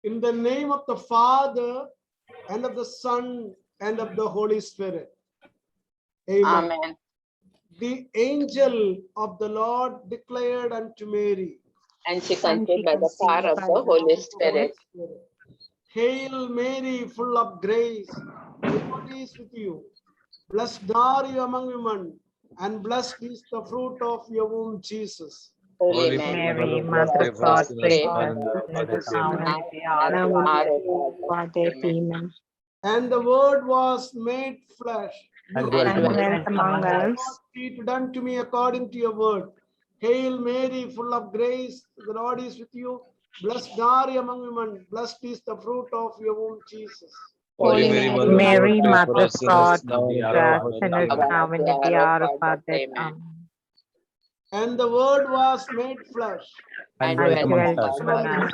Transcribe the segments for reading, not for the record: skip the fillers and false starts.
In the name of the Father, and of the Son, and of the Holy Spirit. Amen. Amen. The angel of the Lord declared unto Mary, And she conceived by the power of the Holy Spirit. Hail Mary, full of grace, the Lord is with you. Blessed are you among women, and blessed is the fruit of your womb, Jesus. Holy Mary, Mother of God, pray for us sinners now and at the hour of our death. Amen. And the Word was made flesh, And dwelt among us. treated unto me according to your word. Hail Mary, full of grace, the Lord is with you. Blessed are you among women, blessed is the fruit of your womb, Jesus. Holy Mary, Mother of God, pray for us sinners now and at the hour of our death. Amen. And the Word was made flesh. And And dwelt dwelt among among us. us.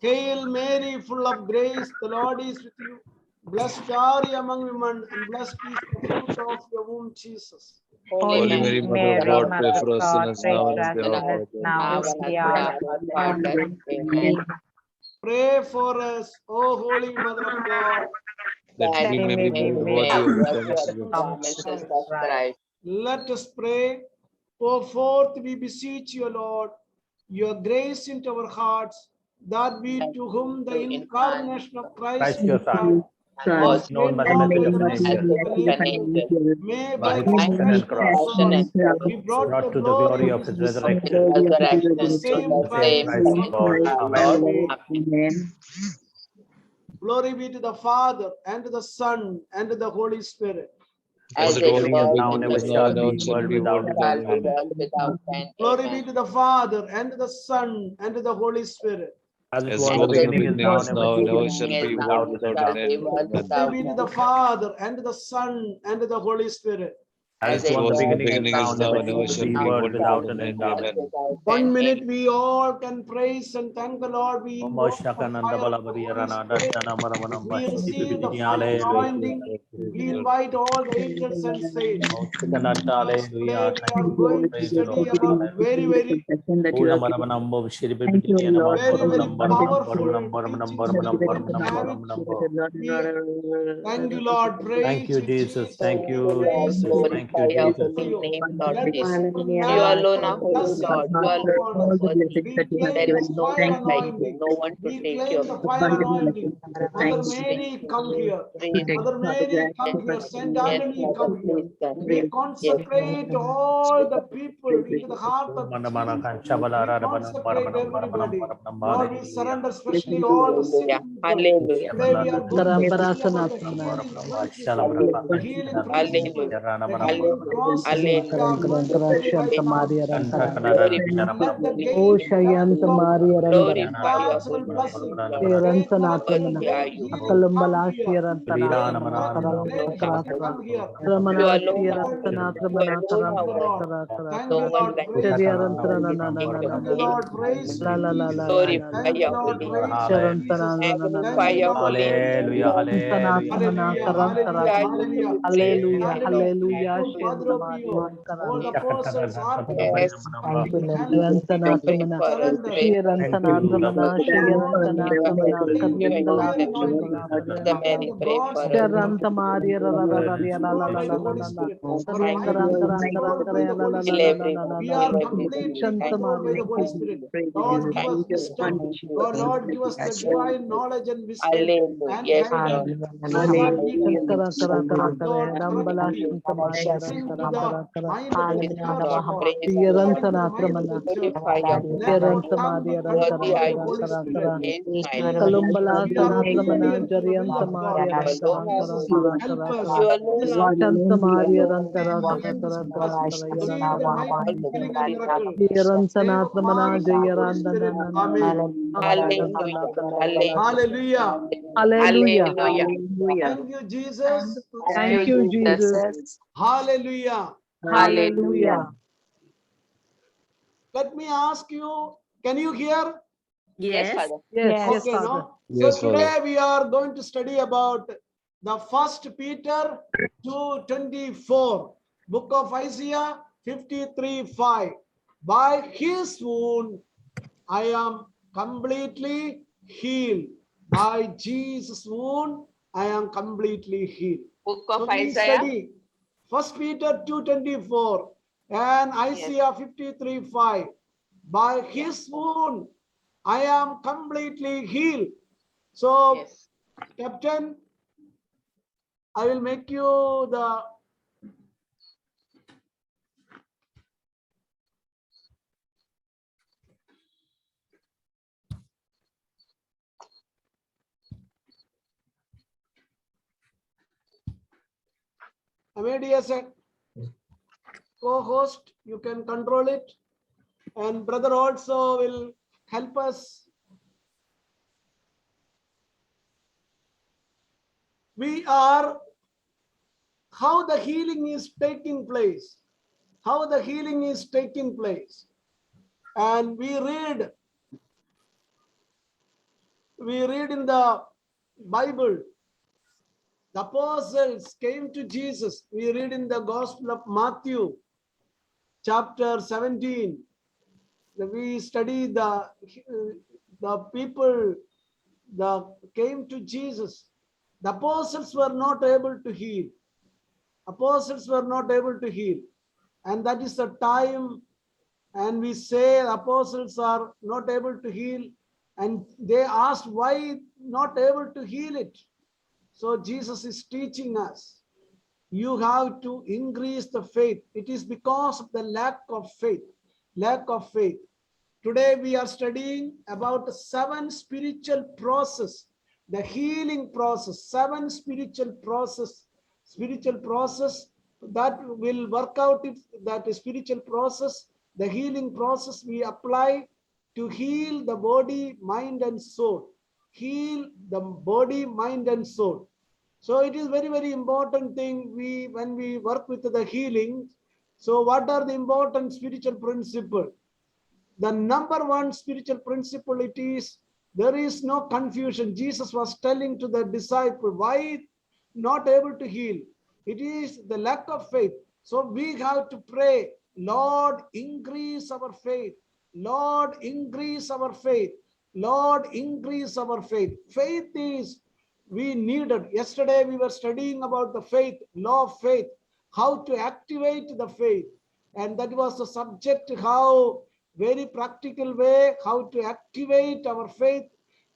Hail Mary, full of grace, the Lord is with you. Blessed are you among women, and blessed is the fruit of your womb, Jesus. Holy Mary, Mother of God, pray for us sinners now and at the hour of our death. Amen. Pray for us, O Holy Mother of God. That we may be made worthy of the promises of Christ. Let us pray. Pour forth, we beseech you, Lord, your grace into our hearts, that we to whom the incarnation of Christ your Son, Was known by the known message by of the an message angel, of an angel, may by by his his passion and cross, passion and be brought to the glory of his resurrection, resurrection. the same the same Christ, Christ our God. Lord. Amen. Amen. Glory be to the Father, and to the Son, and to the Holy Spirit. As As it it was is now and in ever the shall be, world without end. Amen. without end. Glory be Amen. to the Father, and to the Son, and to the Holy Spirit. As it As was it in was the in the beginning, is beginning, now is and now, ever and shall ever be, shall world be, without world without end. end. Glory Amen. be to the Father, and to the Son, and to the Holy Spirit. As As it it was was in the in the beginning, is beginning, now is and now, ever and ever shall shall be, be, world world without without end. end. Amen. Amen. 1 minute, we all can praise and thank the Lord. We invoke the Moshakananda fire of the Balabadi Holy Rana Spirit. Dashana Maramanam We receive the Bashitipiti. fire Hallelujah. anointing. We invite all the angels and saints. Moshakananda Today Hallelujah. we Thank are you, Lord. going to Praise the study Lord. about Hallelujah. very Ula Maramanam Shiripiti Namam Barumanam Barumanam powerful Barumanam teachings Barumanam that we can Barumanam have it Barumanam Barumanam. here. Thank you, Lord. Thank Praise you, you, Jesus. Jesus. Thank We you, praise Jesus. you. Thank you, Glorify your Jesus. For holy you. name, Lord. Let the You alone are supernatural holy, blessing Lord. You come alone upon are us. worthy. We There claim is the no fire one like you, anointing. no one to We take claim your the place. fire anointing. Mother Thank Mary, you. come here. Praise Mother Mary, come here. Saint Yes, Anthony, Father, come here. please come. We Yes, consecrate all the people into the heart of Manamana Jesus. Kanchabala We Rabanam consecrate Baramanam Baramanam everybody. Baramanam. Lord, we Hallelujah. surrender especially all the sick hallelujah, people. hallelujah, Today we are going to study about the Hallelujah. healing principle. hallelujah, Healing principle. hallelujah, The healing process. There are hallelujah. multiple right now. Glorify your Let the holy gates name, Lord. of Glorify your impossible holy blessing, name, Lord. great miracle, Worthy are great you. healing come here. Great breakthrough, You great alone are healing holy. come here. You Let the alone are Lord, holy. You alone thank are you, worthy. Lord. Thank No you, one Lord. like Praise you. you, No Jesus. one to take your Thank you, place. Lord. Praise you, Jesus. Glorify Thank you, your Lord. holy name. Praise you, Jesus. Magnify Thank you, your Lord. holy Praise you, name, Hallelujah. Lord. Jesus. Hallelujah. Hallelujah, Worthy hallelujah, are you to hallelujah. be praised. Hallelujah. Hallelujah. Padre Pio, all the apostles are present. Yes, We can pray for us. surrender. Pray for us. Thank We you. give you Fire anointing. your We head. claim You and fire Sister anointing. Sister We claim Mary, the pray God's for us. anointing. Controlled by the Holy Spirit. Our Thank mind you. is controlled by the Holy Heal Spirit. everyone. We Heal are everyone. completely Thank controlled by you. the Holy Spirit. Lord, give Thank us you. wisdom. Oh Lord, give us the divine knowledge and wisdom Hallelujah. and Yes, Lord. guidance so that we can teach Lord correctly. Yes, Bring to the mind of the praise church God. Praise God. according to the mind of the church. Glorify your holy Let our name. tongue be Worthy controlled by are the you Holy to be Spirit. praised, my Jesus, God. we are obedient to the will of God. You alone are Jesus, holy. help us You to alone are discipline holy. You alone are angels holy. in this class to You lead and alone make are healing and almighty. miracle. Name of Father, Son, Holy Spirit. Amen. Hallelujah. Hallelujah. Hallelujah. Hallelujah. Thank you, Jesus. Thank you, Jesus. Hallelujah. Hallelujah. Let me ask you, can you hear? Yes, Father. Okay, no? So Yes, Father. today we are going to study about the First Peter 2:24, book of Isaiah 53:5. By his wound I am completely healed. By Jesus' wound, I am completely healed. Book So of we Isaiah. study 1 Peter 2:24 and Isaiah 53:5. By his wound, I am completely healed. So, Yes. Captain, I will make you the Amadeus co-host. You can control it, and brother also will help us. We are how the healing is taking place. How the healing is taking place. And we read in the Bible, the apostles came to Jesus. We read in the Gospel of Matthew, chapter 17. We study the people that came to Jesus. The apostles were not able to heal. Apostles were not able to heal. And that is the time, and we say apostles are not able to heal. And they asked why not able to heal it. So Jesus is teaching us, you have to increase the faith. It is because of the lack of faith. Lack of faith. Today we are studying about 7 spiritual process, the healing process, 7 spiritual process that will work out if that spiritual process, the healing process we apply to heal the body, mind and soul. Heal the body, mind and soul. So it is very, very important thing when we work with the healing. So what are the important spiritual principles? The number 1 spiritual principle, it is, there is no confusion. Jesus was telling to the disciple, why not able to heal? It is the lack of faith. So we have to pray, Lord, increase our faith. Lord, increase our faith. Lord, increase our faith. Faith is, we needed. Yesterday we were studying about the faith, law of faith, how to activate the faith. And that was the subject, how very practical way, how to activate our faith,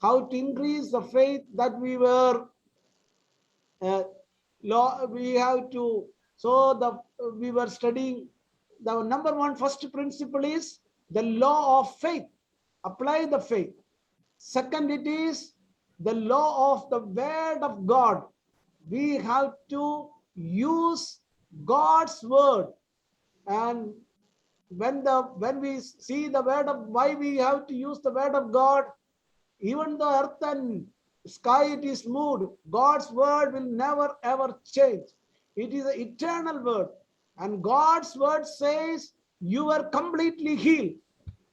how to increase the faith that we were, we have to, so we were studying. The number 1 first principle is the law of faith. Apply the faith. Second, it is the law of the word of God. We have to use God's word. And when we see the word of, why we have to use the word of God, even the earth and sky it is moved, God's word will never ever change. It is an eternal word, and God's word says you are completely healed.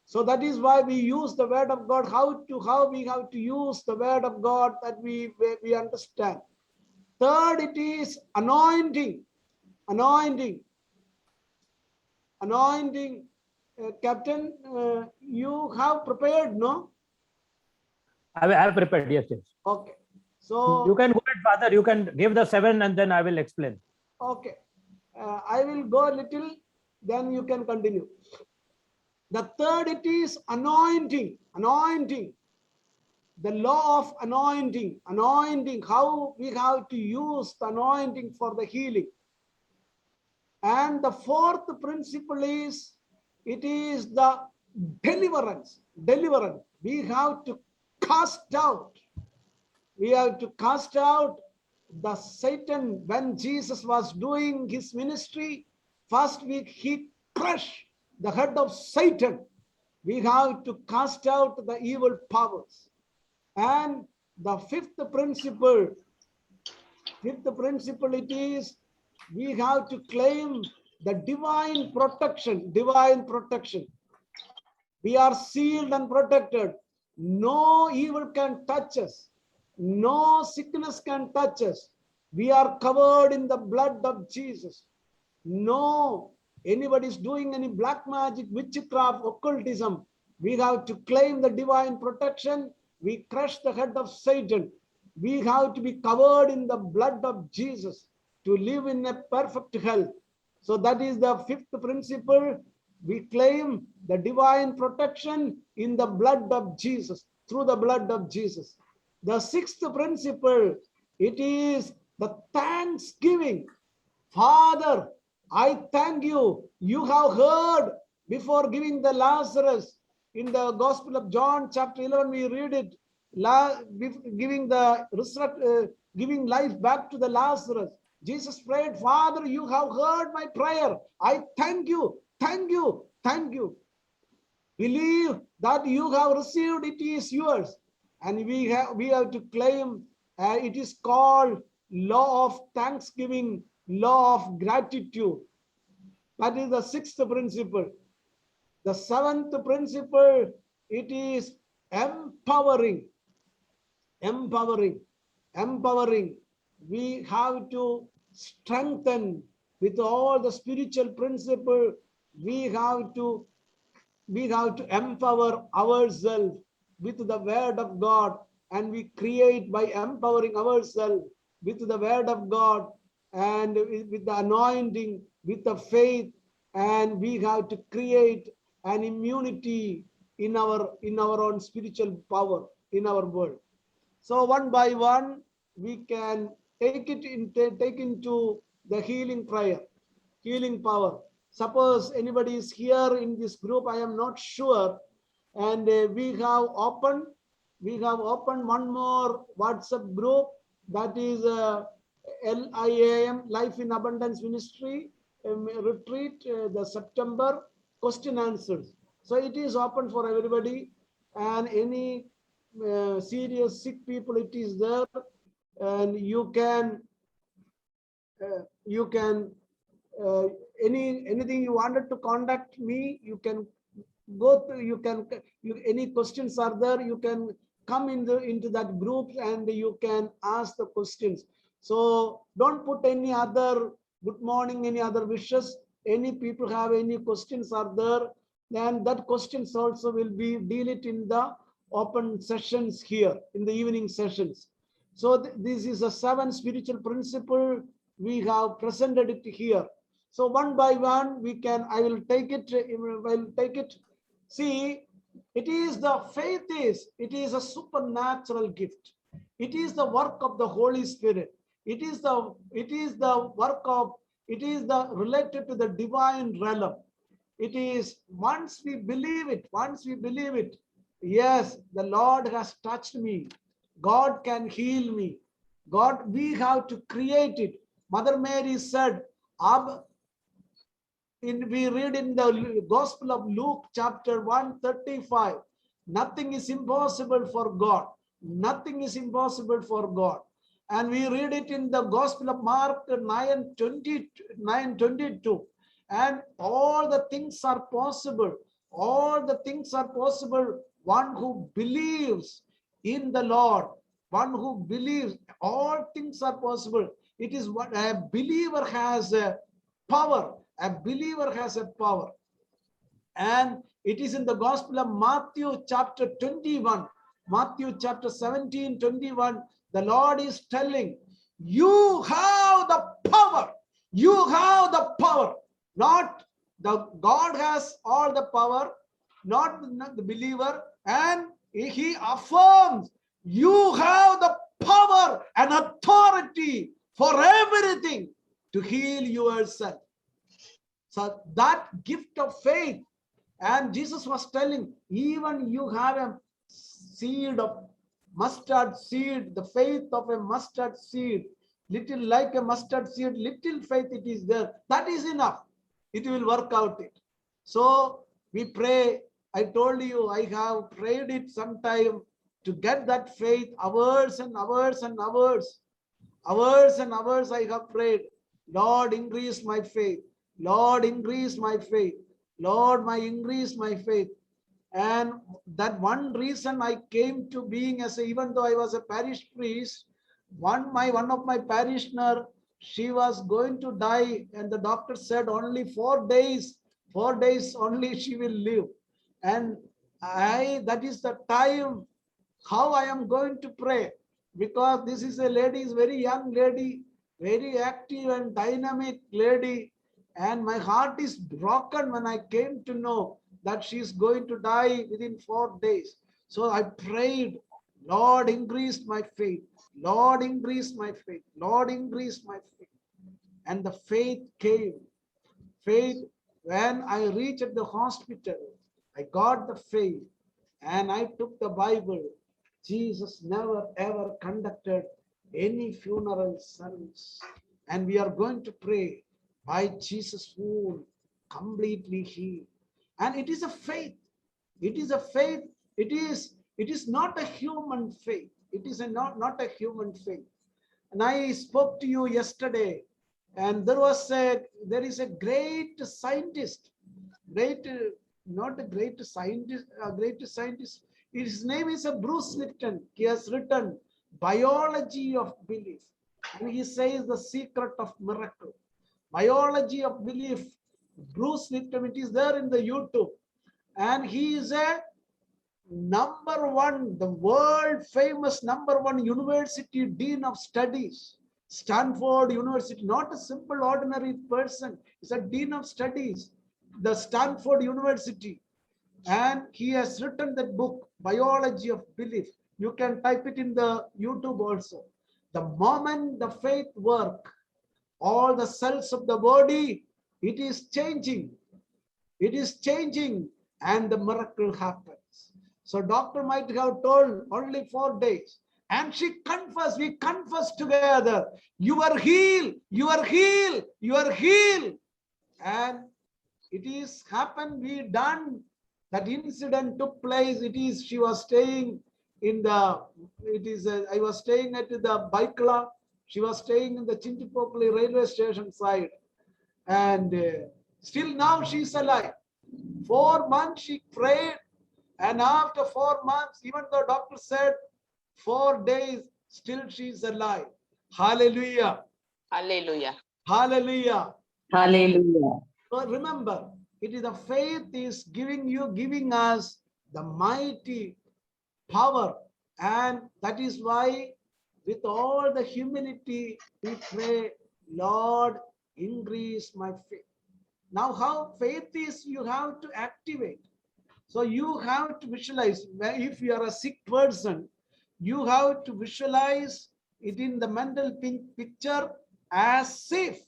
So that is why we use the word of God. How we have to use the word of God, that we understand. Third, it is anointing. Captain, you have prepared, no? I have prepared, yes. Okay. So you can go ahead, Father. You can give the 7 and then I will explain. Okay. I will go a little, then you can continue. The third, it is anointing. The law of anointing. How we have to use the anointing for the healing. And the fourth principle is, it is the deliverance. We have to cast out. The Satan. When Jesus was doing his ministry, first he crushed the head of Satan. We have to cast out the evil powers. And the fifth principle, it is, we have to claim the divine protection. We are sealed and protected. No evil can touch us. No sickness can touch us. We are covered in the blood of Jesus. No, anybody is doing any black magic, witchcraft, occultism, we have to claim the divine protection. We crush the head of Satan. We have to be covered in the blood of Jesus to live in a perfect health. So that is the fifth principle. We claim the divine protection in the blood of Jesus, through the blood of Jesus. The sixth principle, it is the thanksgiving. Father, I thank you. You have heard before giving the Lazarus in the Gospel of John, chapter 11, we read it, giving life back to the Lazarus. Jesus prayed, Father, you have heard my prayer. I thank you, thank you, thank you. Believe that you have received, it is yours. And we have to claim, it is called law of thanksgiving, law of gratitude. That is the sixth principle. The seventh principle, it is empowering. Empowering. We have to strengthen with all the spiritual principle. We have to empower ourselves with the word of God, and we create by empowering ourselves with the word of God and with the anointing, with the faith, and we have to create an immunity in our own spiritual power in our world. So one by one, we can take into the healing prayer, healing power. Suppose anybody is here in this group, I am not sure, and we have opened one more WhatsApp group, that is LIAM, Life in Abundance Ministry retreat, the September question answers. So it is open for everybody, and any serious sick people, it is there, and you can anything you wanted to contact me, you can go to, any questions are there, you can come into that group and you can ask the questions. So don't put any other good morning, any other wishes. Any people have any questions are there, then that questions also will be deal it in the open sessions here in the evening sessions. So this is a 7 spiritual principle. We have presented it here. So one by one, I will take it. See, it is a supernatural gift. It is the work of the Holy Spirit. It is the related to the divine realm. It is once we believe it, yes, the Lord has touched me. God can heal me. We have to create it. Mother Mary said, we read in the Gospel of Luke, chapter 135, nothing is impossible for God. Nothing is impossible for God. And we read it in the Gospel of Mark 9:22. And all the things are possible. All the things are possible. One who believes in the Lord, one who believes, all things are possible. It is what a believer has a power. A believer has a power. And it is in the Gospel of Matthew chapter 21, Matthew chapter 17:21, the Lord is telling, you have the power. You have the power. Not the God has all the power, not the believer. And he affirms, you have the power and authority for everything to heal yourself. So that gift of faith, and Jesus was telling, even you have a seed of mustard seed, the faith of a mustard seed, little like a mustard seed, little faith it is there. That is enough. It will work out it. So we pray. I told you, I have prayed it sometime to get that faith, hours and hours and hours. Hours and hours I have prayed. Lord, increase my faith. Lord, increase my faith. Lord, increase my faith. And that one reason I came to being even though I was a parish priest, one of my parishioner, she was going to die, and the doctor said only 4 days only she will live. And that is the time how I am going to pray, because this is a lady, is very young lady, very active and dynamic lady, and my heart is broken when I came to know that she is going to die within 4 days. So I prayed, Lord, increase my faith. Lord, increase my faith. Lord, increase my faith. And the faith came. Faith, when I reached the hospital, I got the faith and I took the Bible. Jesus never ever conducted any funeral service. And we are going to pray by Jesus' wound, completely healed. And it is a faith. It is a faith. It is not a human faith. It is not a human faith. And I spoke to you yesterday, and there is a great scientist, not a great scientist. His name is Bruce Lipton. He has written Biology of Belief, and he says the secret of miracle. Biology of Belief. Bruce Lipton. It is there in the YouTube, and he is a the world famous #1 university dean of studies, Stanford University. Not a simple ordinary person. He's a dean of studies, the Stanford University. And he has written that book, Biology of Belief. You can type it in the YouTube also. The moment the faith work, all the cells of the body, it is changing. It is changing, and the miracle happens. So doctor might have told only 4 days. And she confessed, we confessed together. You are healed, you are healed, you are healed. And it is happened, we done. That incident took place. She was staying in I was staying at the Baikla. She was staying in the Chintipokli railway station side. And still now she's alive. 4 months she prayed. And after 4 months, even though doctor said 4 days, still she's alive. Hallelujah. Hallelujah. Hallelujah. Hallelujah. So remember, it is the faith is giving us the mighty power. And that is why with all the humility, we pray, Lord, increase my faith. Now how faith is, you have to activate. So you have to visualize. If you are a sick person, you have to visualize it in the mental picture as if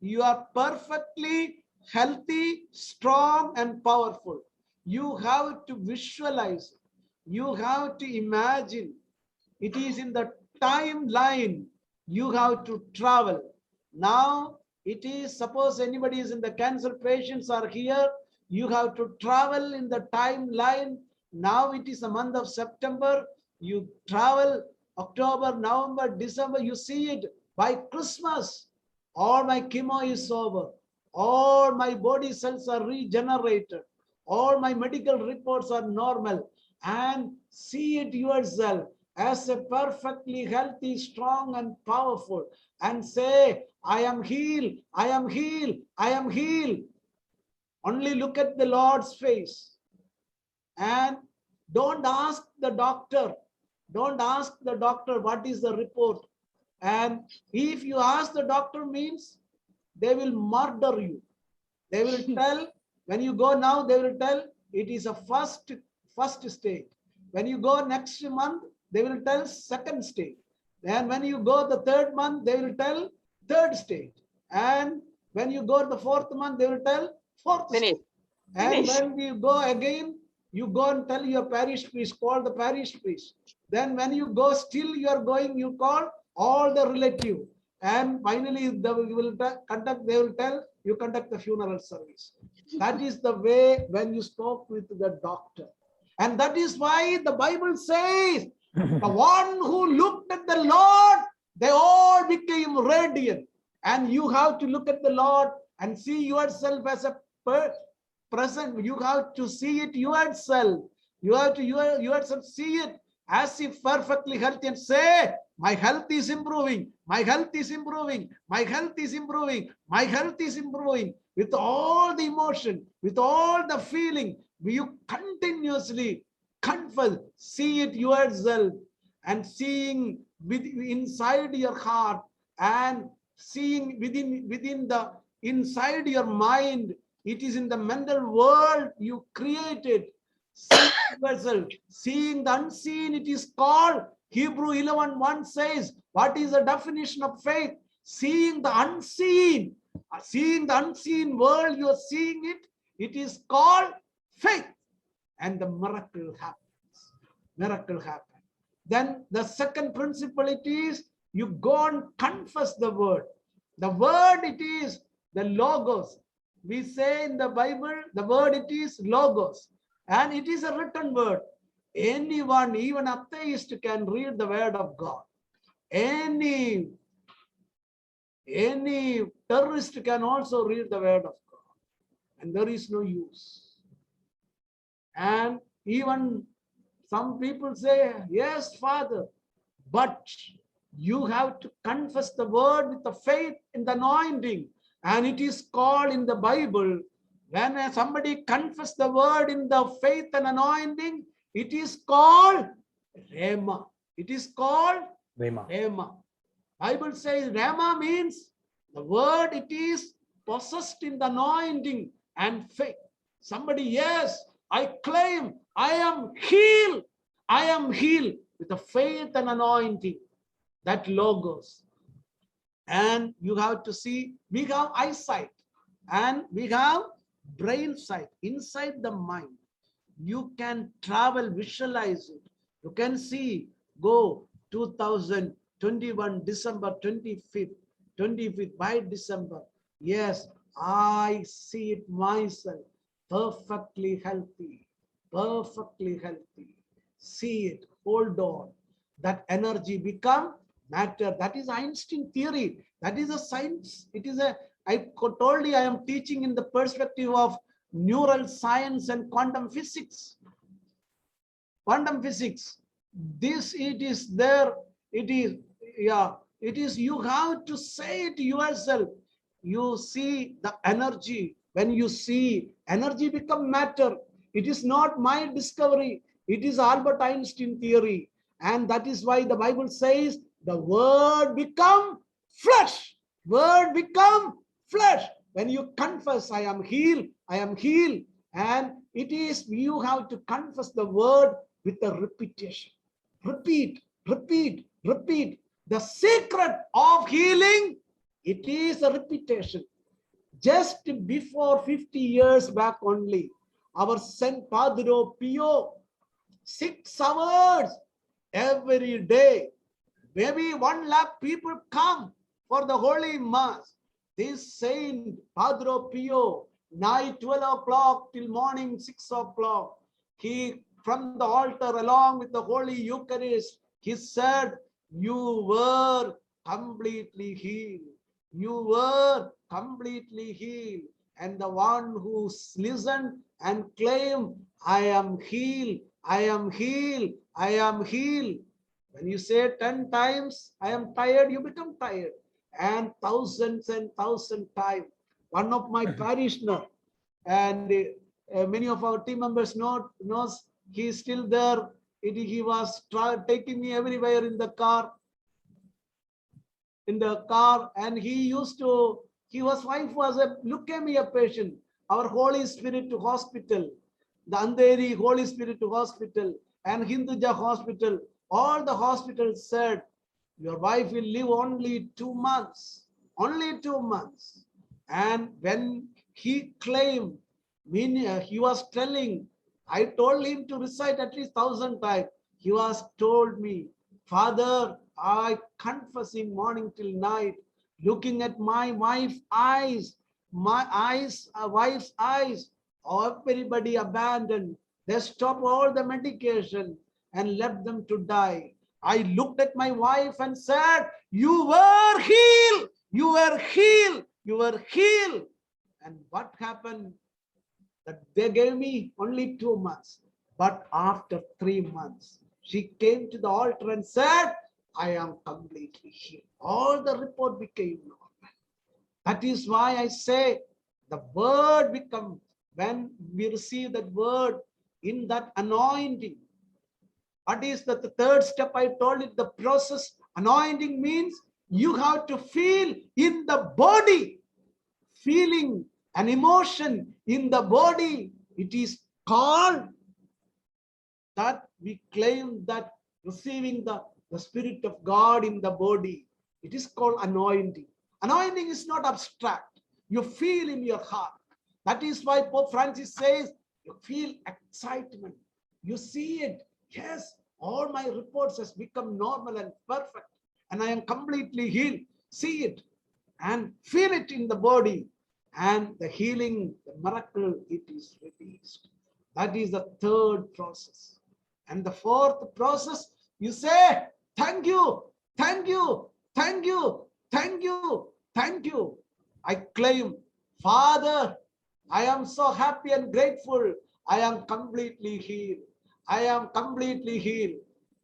you are perfectly healthy, strong, and powerful. You have to visualize. You have to imagine. It is in the timeline. You have to travel. Now, it is, suppose anybody is in the cancer, patients are here, you have to travel in the timeline. Now it is the month of September, you travel October, November, December, you see it by Christmas. All my chemo is over. All my body cells are regenerated. All my medical reports are normal. And see it yourself as a perfectly healthy, strong, and powerful. And say, I am healed, I am healed, I am healed. Only look at the Lord's face. And don't ask the doctor. Don't ask the doctor what is the report. And if you ask the doctor, means they will murder you. They will tell, when you go now, they will tell it is a first stage. When you go next month, they will tell second stage. Then when you go the 3rd month, they will tell 3rd stage. And when you go the 4th month, they will tell 4th stage. And when you go again, you go and tell your parish priest, call the parish priest. Then when you go, still you are going, you call all the relative. And finally, they will tell you conduct the funeral service. That is the way when you spoke with the doctor. And that is why the Bible says, the one who looked at the Lord, they all became radiant. And you have to look at the Lord and see yourself as a present. You have to see it yourself. You have to yourself see it as if perfectly healthy and say, my health is improving. My health is improving. My health is improving. My health is improving. With all the emotion, with all the feeling, you continuously confess, see it yourself, and seeing inside your heart, and seeing within the inside your mind. It is in the mental world you created. See yourself, seeing the unseen. It is called, Hebrew 11:1 says, what is the definition of faith? Seeing the unseen. Seeing the unseen world, you are seeing it. It is called faith. And the miracle happens. Miracle happens. Then the second principle, it is you go and confess the word. The word, it is the logos. We say in the Bible, the word, it is logos. And it is a written word. Anyone, even atheist, can read the word of God. Any terrorist can also read the word of God. And there is no use. And even some people say, yes, Father, but you have to confess the word with the faith in the anointing. And it is called in the Bible, when somebody confess the word in the faith and anointing, it is called Rhema. It is called Rhema. Bible says Rhema means the word, it is possessed in the anointing and faith. Somebody, yes, I claim I am healed. I am healed with the faith and anointing. That logos. And you have to see, we have eyesight and we have brain sight inside the mind. You can travel, visualize it. You can see, go 2021, December 25th, by December. Yes, I see it myself, perfectly healthy, perfectly healthy. See it, hold on. That energy become matter. That is Einstein theory. That is a science. It is a, I told you I am teaching in the perspective of neural science and quantum physics. Quantum physics. This, it is there. It is, yeah, it is, you have to say it yourself. You see the energy. When you see, energy become matter. It is not my discovery. It is Albert Einstein theory. And that is why the Bible says the word become flesh. Word become flesh. When you confess, I am healed, I am healed. And it is, you have to confess the word with a repetition. Repeat, repeat, repeat. The secret of healing, it is a repetition. Just before 50 years back only, our Saint Padre Pio, 6 hours every day, maybe 1 lakh people come for the Holy Mass. This Saint Padre Pio, night 12 o'clock till morning 6 o'clock, he from the altar along with the Holy Eucharist, he said, you were completely healed. You were completely healed. And the one who listened and claimed, I am healed, I am healed, I am healed. When you say 10 times, I am tired, you become tired. And thousands times. One of my parishioners, and many of our team members knows, he is still there. He was taking me everywhere in the car. And he used to, his wife was a leukemia patient. Our Holy Spirit Hospital, the Andheri Holy Spirit Hospital and Hinduja Hospital, all the hospitals said, your wife will live only 2 months, only 2 months. And when he claimed, he was telling, I told him to recite at least 1,000 times. He was told me, Father, I confessing morning till night, looking at my wife's eyes, wife's eyes, everybody abandoned. They stopped all the medication and left them to die. I looked at my wife and said, you were healed, you were healed, you were healed. And what happened? That they gave me only 2 months. But after 3 months, she came to the altar and said, I am completely healed. All the report became normal. That is why I say the word become, when we receive that word in that anointing. What is the third step? I told it, the process. Anointing means you have to feel in the body, feeling an emotion in the body. It is called that we claim that receiving the Spirit of God in the body. It is called anointing. Anointing is not abstract. You feel in your heart. That is why Pope Francis says, you feel excitement. You see it. Yes, all my reports has become normal and perfect, and I am completely healed. See it and feel it in the body, and the healing, the miracle, it is released. That is the third process. And the fourth process, you say, thank you, thank you, thank you, thank you, thank you. I claim, Father, I am so happy and grateful. I am completely healed. I am completely healed.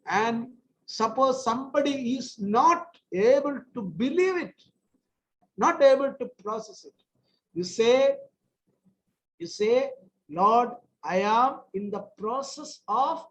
And suppose somebody is not able to believe it, not able to process it. You say, Lord, I am in the process of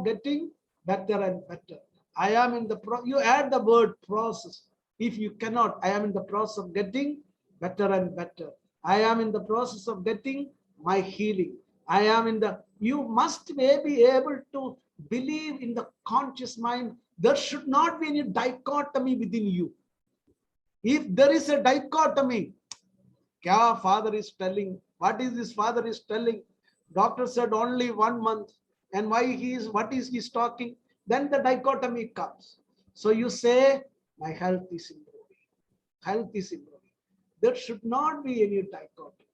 getting better and better. I am in the you add the word process. If you cannot, I am in the process of getting better and better. I am in the process of getting my healing. I am in the, you must be able to believe in the conscious mind. There should not be any dichotomy within you. If there is a dichotomy, kya father is telling, what is this father is telling? Doctor said only 1 month, and why what is he talking? Then the dichotomy comes. So you say, my health is improving. Health is improving. There should not be any dichotomy.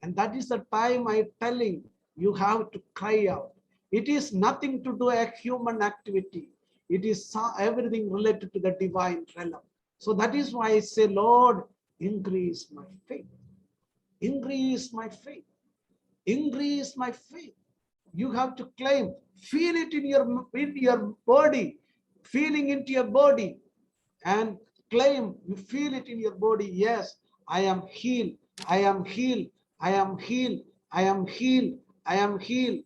And that is the time I'm telling you have to cry out. It is nothing to do a human activity. It is everything related to the divine realm. So that is why I say, Lord, increase my faith. Increase my faith. Increase my faith. You have to claim, feel it in your body, feeling into your body, and claim, you feel it in your body. Yes, I am healed. I am healed. I am healed. I am healed. I am healed.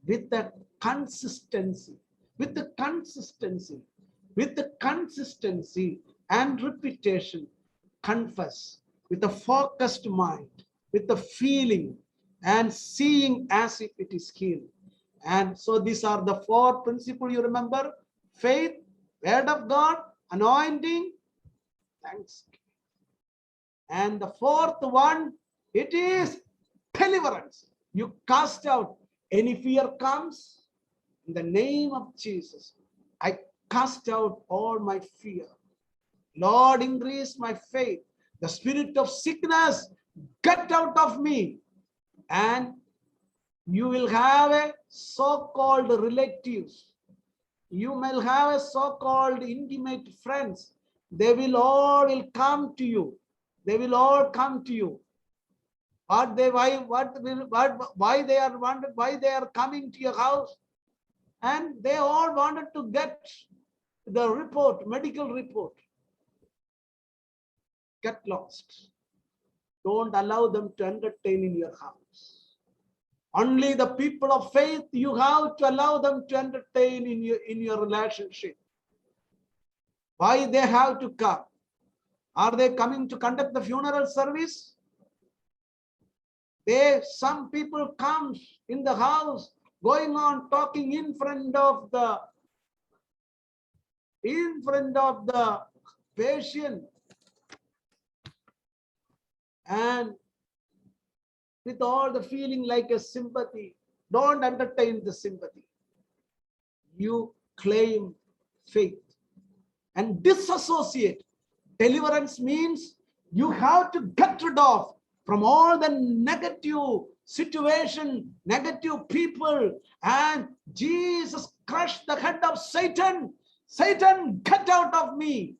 With the consistency, with the consistency, with the consistency and repetition, confess with a focused mind, with the feeling and seeing as if it is healed. And so these are the 4 principles you remember: faith, word of God, anointing, thanksgiving. And the 4th one, it is deliverance. You cast out any fear comes in the name of Jesus. I cast out all my fear. Lord, increase my faith. The spirit of sickness, get out of me. And you will have a so-called relatives. You may have a so-called intimate friends. They will all come to you. They will all come to you. Why they are coming to your house? And they all wanted to get the report, medical report. Get lost. Don't allow them to entertain in your house. Only the people of faith, you have to allow them to entertain in your relationship. Why they have to come? Are they coming to conduct the funeral service? Some people come in the house, going on talking in front of the patient, and with all the feeling like a sympathy. Don't entertain the sympathy. You claim faith and disassociate. Deliverance means you have to get rid of from all the negative situation, negative people, and Jesus crushed the head of Satan. Satan, get out of me.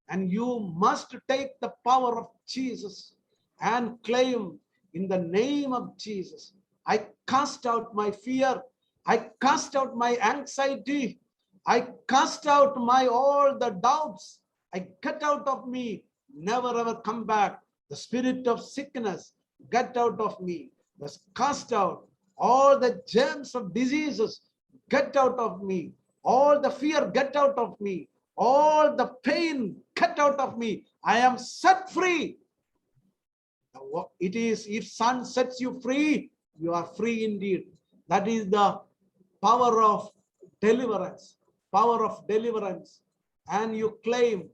And you must take the power of Jesus and claim, in the name of Jesus, I cast out my fear. I cast out my anxiety. I cast out all the doubts. I get out of me. Never ever come back. The spirit of sickness, get out of me. Let's cast out all the germs of diseases, get out of me. All the fear, get out of me. All the pain, get out of me. I am set free. It is, if Son sets you free, you are free indeed. That is the power of deliverance. Power of deliverance. And you claim,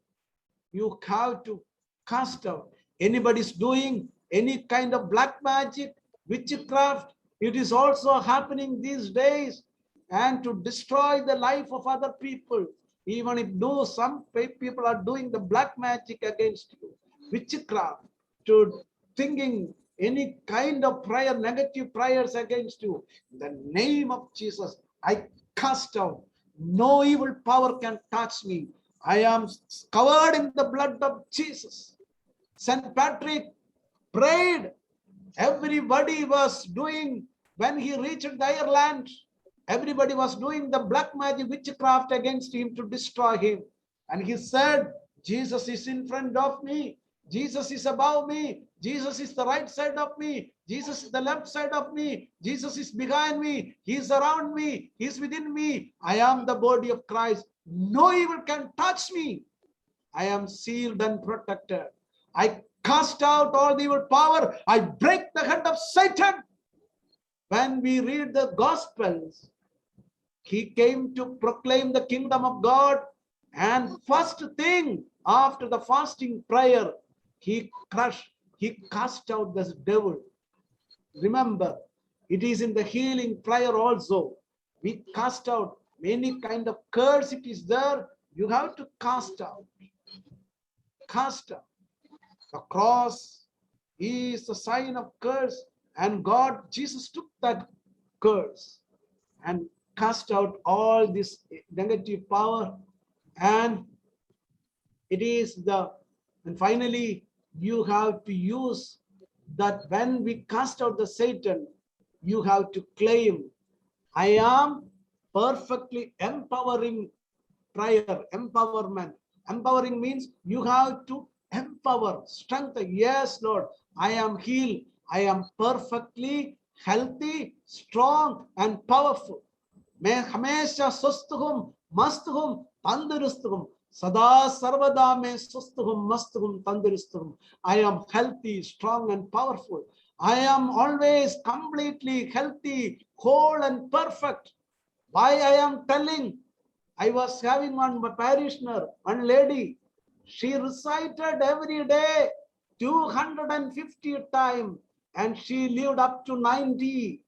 you have to cast out. Anybody's doing any kind of black magic, witchcraft, it is also happening these days. And to destroy the life of other people, even if some people are doing the black magic against you, witchcraft, to thinking any kind of prayer, negative prayers against you, in the name of Jesus, I cast out. No evil power can touch me. I am covered in the blood of Jesus. St. Patrick prayed. Everybody was doing, when he reached Ireland, everybody was doing the black magic, witchcraft against him to destroy him. And he said, Jesus is in front of me. Jesus is above me. Jesus is the right side of me. Jesus is the left side of me. Jesus is behind me. He is around me. He is within me. I am the body of Christ. No evil can touch me. I am sealed and protected. I cast out all the evil power. I break the head of Satan. When we read the Gospels, he came to proclaim the kingdom of God. And first thing after the fasting prayer, he cast out this devil. Remember, it is in the healing prayer also. We cast out any kind of curse. It is there. You have to cast out. Cast out. The cross is the sign of curse. And God, Jesus took that curse and cast out all this negative power. And it is and finally, you have to use that. When we cast out the Satan, you have to claim, I am perfectly empowering prayer, empowerment. Empowering means you have to empower, strengthen. Yes, Lord, I am healed. I am perfectly healthy, strong, and powerful. मैं हमेशा स्वस्थ हूँ, मस्त हूँ, तंदुरुस्त हूँ. सदा सर्वदा मैं स्वस्थ हूँ, मस्त हूँ, तंदुरुस्त हूँ. I am healthy, strong, and powerful. I am always completely healthy, whole, and perfect. Why I am telling? I was having one parishioner, one lady. She recited every day 250 times, and she lived up to 90.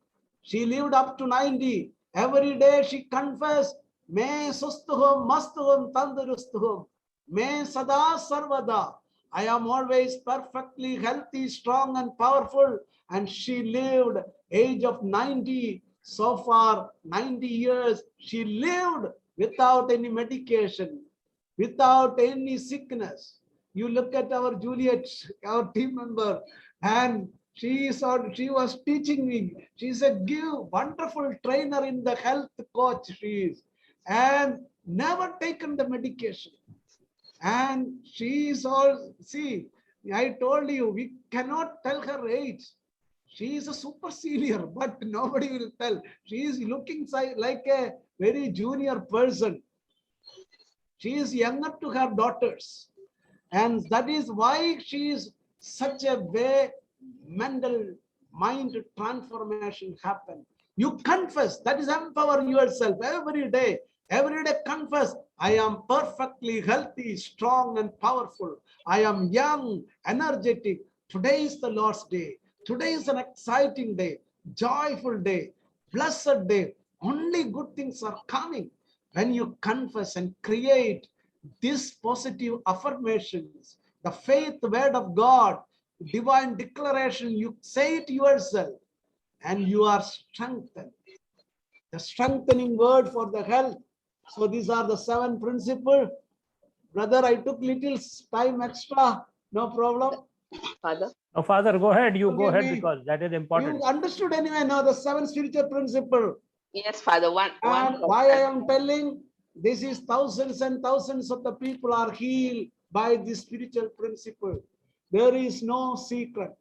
She lived up to 90. Every day she confessed, मैं स्वस्थ हूँ, मस्त हूँ, तंदुरुस्त हूँ. मैं सदा सर्वदा. I am always perfectly healthy, strong, and powerful. And she lived age of 90. So far, 90 years, she lived without any medication, without any sickness. You look at our Juliet, our team member, and she was teaching me. She's a wonderful trainer in the health coach. She is, and never taken the medication. And she is all, see, I told you, we cannot tell her age. She is a super senior, but nobody will tell. She is looking like a very junior person. She is younger to her daughters. And that is why she is such a way mental mind transformation happen. You confess, that is empower yourself every day. Every day confess, I am perfectly healthy, strong, and powerful. I am young, energetic. Today is the Lord's day. Today is an exciting day, joyful day, blessed day. Only good things are coming. When you confess and create these positive affirmations, the faith word of God, divine declaration, you say it yourself, and you are strengthened. The strengthening word for the health. So these are the 7 principles. Brother, I took little time extra. No problem. Father. Oh, Father, go ahead. You go Forgive ahead me. because that is important. You understood anyway now the 7 spiritual principles. Yes, Father. One. And why I am telling, this is thousands and thousands of the people are healed by this spiritual principle. There is no secret.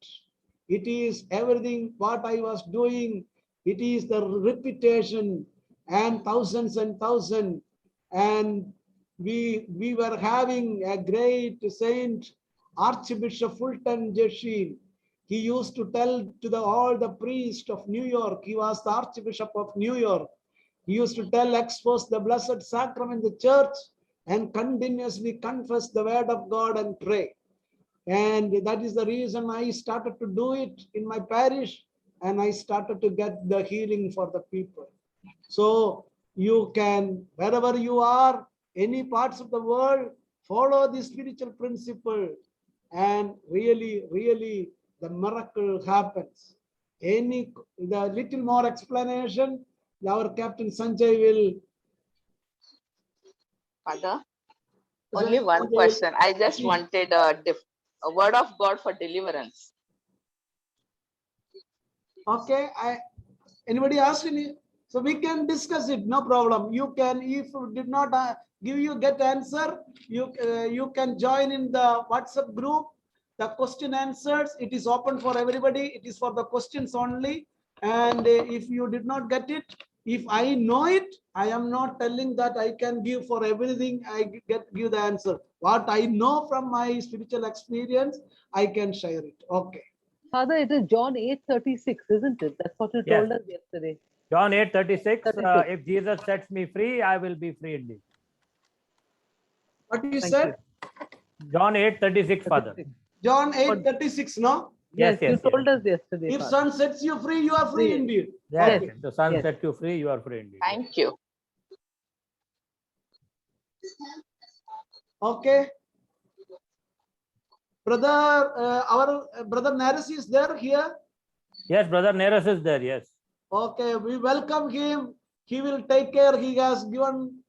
It is everything what I was doing. It is the repetition and thousands and thousands. And we were having a great saint, Archbishop Fulton Sheen. He used to tell to all the priests of New York. He was the Archbishop of New York. He used to tell, expose the Blessed Sacrament in the church and continuously confess the word of God and pray. And that is the reason I started to do it in my parish, and I started to get the healing for the people. So you can, wherever you are, any parts of the world, follow the spiritual principle, and really, really, the miracle happens. The little more explanation, our Captain Sanjay will. Father, only one question. I just wanted a word of God for deliverance. Okay, anybody ask any? So we can discuss it, no problem. You can, if you did not get answer, you can join in the WhatsApp group. The question answers, it is open for everybody. It is for the questions only. And if you did not get it, if I know it, I am not telling that I can give for everything. Give the answer. What I know from my spiritual experience, I can share it. Okay. Father, it is John 8:36, isn't it? That's what you Yes. told us yesterday. John 8:36. 36. If Jesus sets me free, I will be free indeed. What you Thank said? John 8:36, Father. 36. John 8:36, no? Yes, Yes, you told us yesterday. If Father. Son sets you free, you are free Free. indeed. Yes, Yes. the Son Yes. set you free, you are free indeed. Thank you. Okay. Brother, our brother Naris is there here. Yes, Brother Neras is there, yes. Okay, we welcome him. He will take care. He has given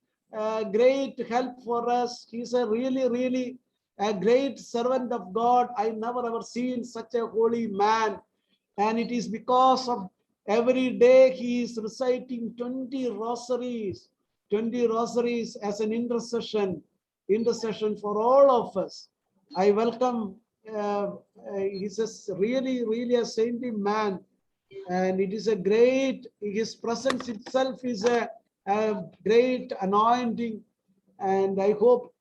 great help for us. He's a really, really a great servant of God. I never ever seen such a holy man. And it is because of every day he is reciting 20 rosaries as an intercession for all of us. I welcome, he's a really, really a saintly man. And it is a great, his presence itself is a great anointing. And I hope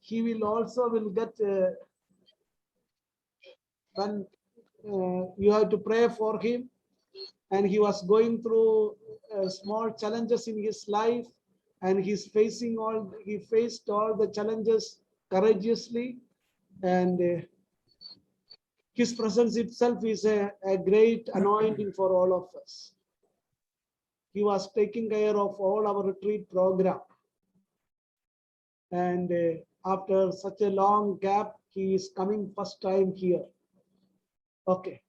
he will also get, when you have to pray for him. And he was going through small challenges in his life, and he faced all the challenges courageously. And his presence itself is a great anointing for all of us. He was taking care of all our retreat program. And after such a long gap, he is coming first time here. Okay.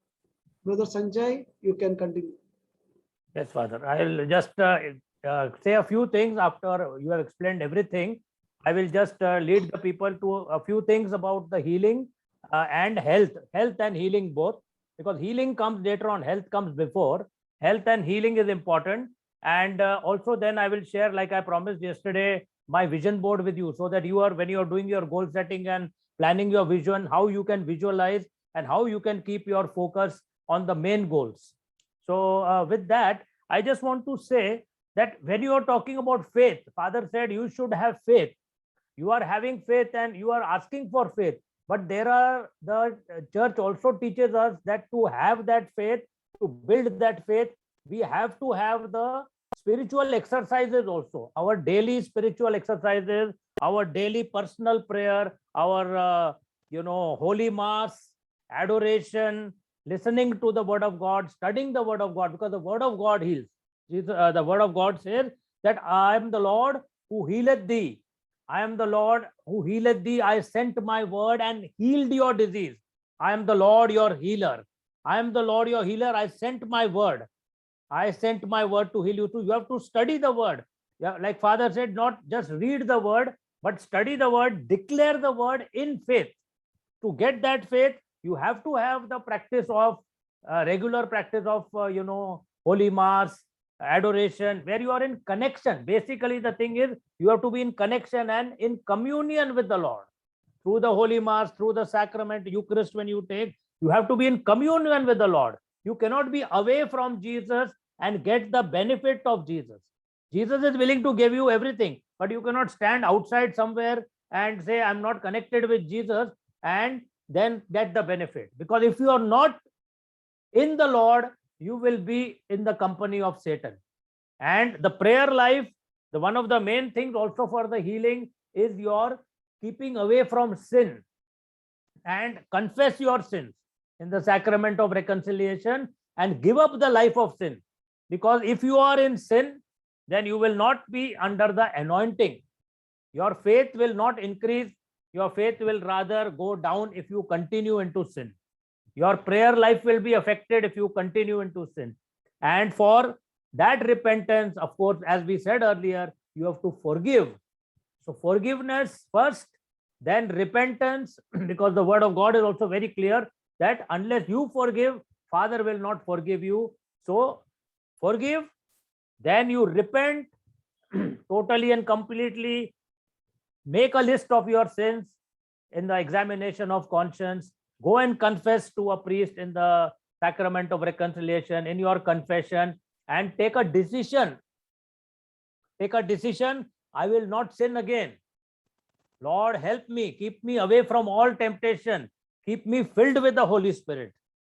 Brother Sanjay, you can continue. Yes, Father. I'll just say a few things after you have explained everything. I will just lead the people to a few things about the healing and health and healing both, because healing comes later on, health comes before. Health and healing is important. And also then I will share, like I promised yesterday, my vision board with you, so that you are, when you are doing your goal setting and planning your vision, how you can visualize and how you can keep your focus on the main goals. So with that, I just want to say that when you are talking about faith, Father said you should have faith. You are having faith and you are asking for faith. But the church also teaches us that to have that faith, to build that faith, we have to have the spiritual exercises also. Our daily spiritual exercises, our daily personal prayer, our holy mass, adoration, listening to the word of God, studying the word of God, because the word of God heals. The word of God says that I am the Lord who healeth thee. I am the Lord who healeth thee. I sent my word and healed your disease. I am the Lord your healer. I am the Lord your healer. I sent my word. I sent my word to heal you too. You have to study the word. Yeah, like Father said, not just read the word, but study the word, declare the word in faith. To get that faith, you have to have the practice of regular practice of holy mass, adoration, where you are in connection. Basically, the thing is you have to be in connection and in communion with the Lord through the holy mass, through the sacrament, Eucharist when you take. You have to be in communion with the Lord. You cannot be away from Jesus and get the benefit of Jesus. Jesus is willing to give you everything, but you cannot stand outside somewhere and say, I'm not connected with Jesus, and then get the benefit. Because if you are not in the Lord, you will be in the company of Satan. And the prayer life, the one of the main things also for the healing is your keeping away from sin and confess your sins in the sacrament of reconciliation and give up the life of sin. Because if you are in sin, then you will not be under the anointing. Your faith will not increase. Your faith will rather go down if you continue into sin. Your prayer life will be affected if you continue into sin. And for that repentance, of course, as we said earlier, you have to forgive. So forgiveness first, then repentance, because the word of God is also very clear that unless you forgive, Father will not forgive you. So forgive, then you repent totally and completely. Make a list of your sins in the examination of conscience. Go and confess to a priest in the sacrament of reconciliation, in your confession, and take a decision. Take a decision, I will not sin again. Lord, help me, keep me away from all temptation, keep me filled with the Holy Spirit.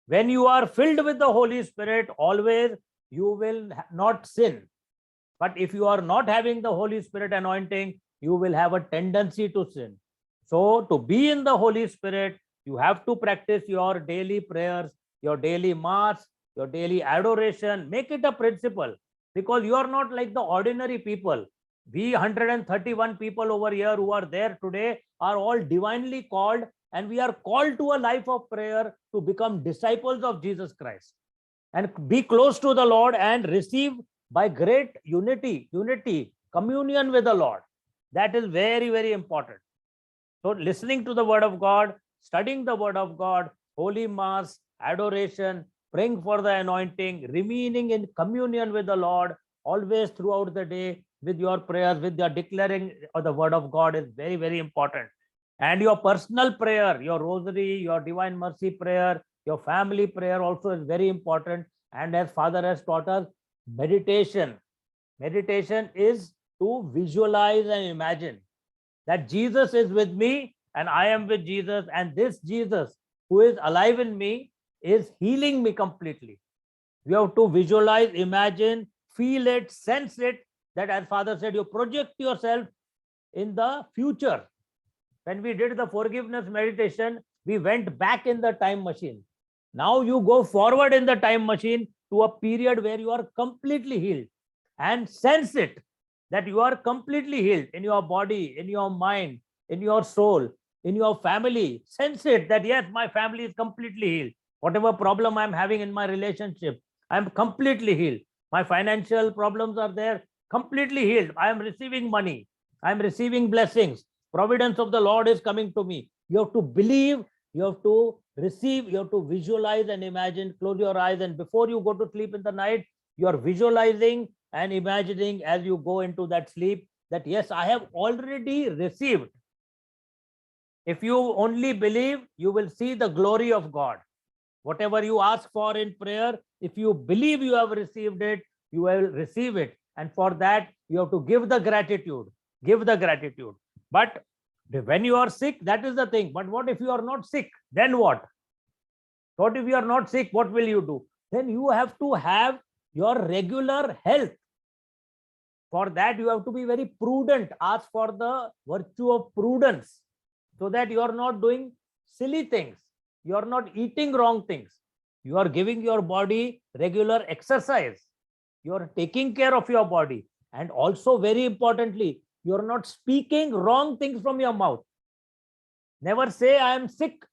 When you are filled with the Holy Spirit, always you will not sin. But if you are not having the Holy Spirit anointing, you will have a tendency to sin. So to be in the Holy Spirit, you have to practice your daily prayers, your daily mass, your daily adoration. Make it a principle, because you are not like the ordinary people. We 131 people over here who are there today are all divinely called, and we are called to a life of prayer to become disciples of Jesus Christ and be close to the Lord and receive by great unity, communion with the Lord. That is very, very important. So listening to the word of God, studying the word of God, holy mass, adoration, praying for the anointing, remaining in communion with the Lord always throughout the day with your prayers, with your declaring of the word of God is very, very important. And your personal prayer, your rosary, your divine mercy prayer, your family prayer also is very important. And as Father has taught us, meditation. Meditation is to visualize and imagine that Jesus is with me and I am with Jesus, and this Jesus who is alive in me is healing me completely. You have to visualize, imagine, feel it, sense it, that as Father said, you project yourself in the future. When we did the forgiveness meditation, we went back in the time machine. Now you go forward in the time machine to a period where you are completely healed, and sense it, that you are completely healed in your body, in your mind, in your soul, in your family. Sense it that yes, my family is completely healed. Whatever problem I'm having in my relationship, I'm completely healed. My financial problems are there, completely healed. I am receiving money. I'm receiving blessings. Providence of the Lord is coming to me. You have to believe, you have to receive, you have to visualize and imagine. Close your eyes, and before you go to sleep in the night, you are visualizing and imagining as you go into that sleep that yes, I have already received. If you only believe, you will see the glory of God. Whatever you ask for in prayer, if you believe you have received it, you will receive it. And for that, you have to give the gratitude. Give the gratitude. But when you are sick, that is the thing. But what if you are not sick? Then what? What if you are not sick? What will you do? Then you have to have your regular health. For that, you have to be very prudent. Ask for the virtue of prudence, so that you are not doing silly things. You are not eating wrong things. You are giving your body regular exercise. You are taking care of your body. And also very importantly, you are not speaking wrong things from your mouth. Never say I am sick.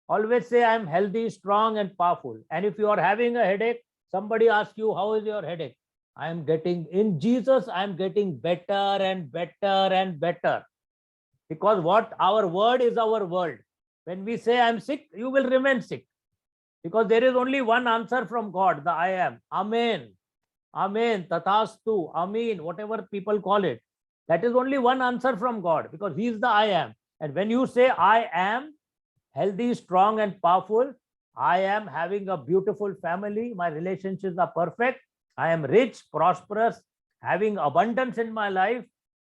Always say I am healthy, strong and powerful. And if you are having a headache, somebody asks you, how is your headache? I am getting, in Jesus, I am getting better and better and better. Because what our word is our word. When we say I am sick, you will remain sick. Because there is only one answer from God, the I am. Amen. Amen. Tathastu. Amen. Whatever people call it. That is only one answer from God, because He is the I am. And when you say I am healthy, strong and powerful, I am having a beautiful family. My relationships are perfect. I am rich, prosperous, having abundance in my life.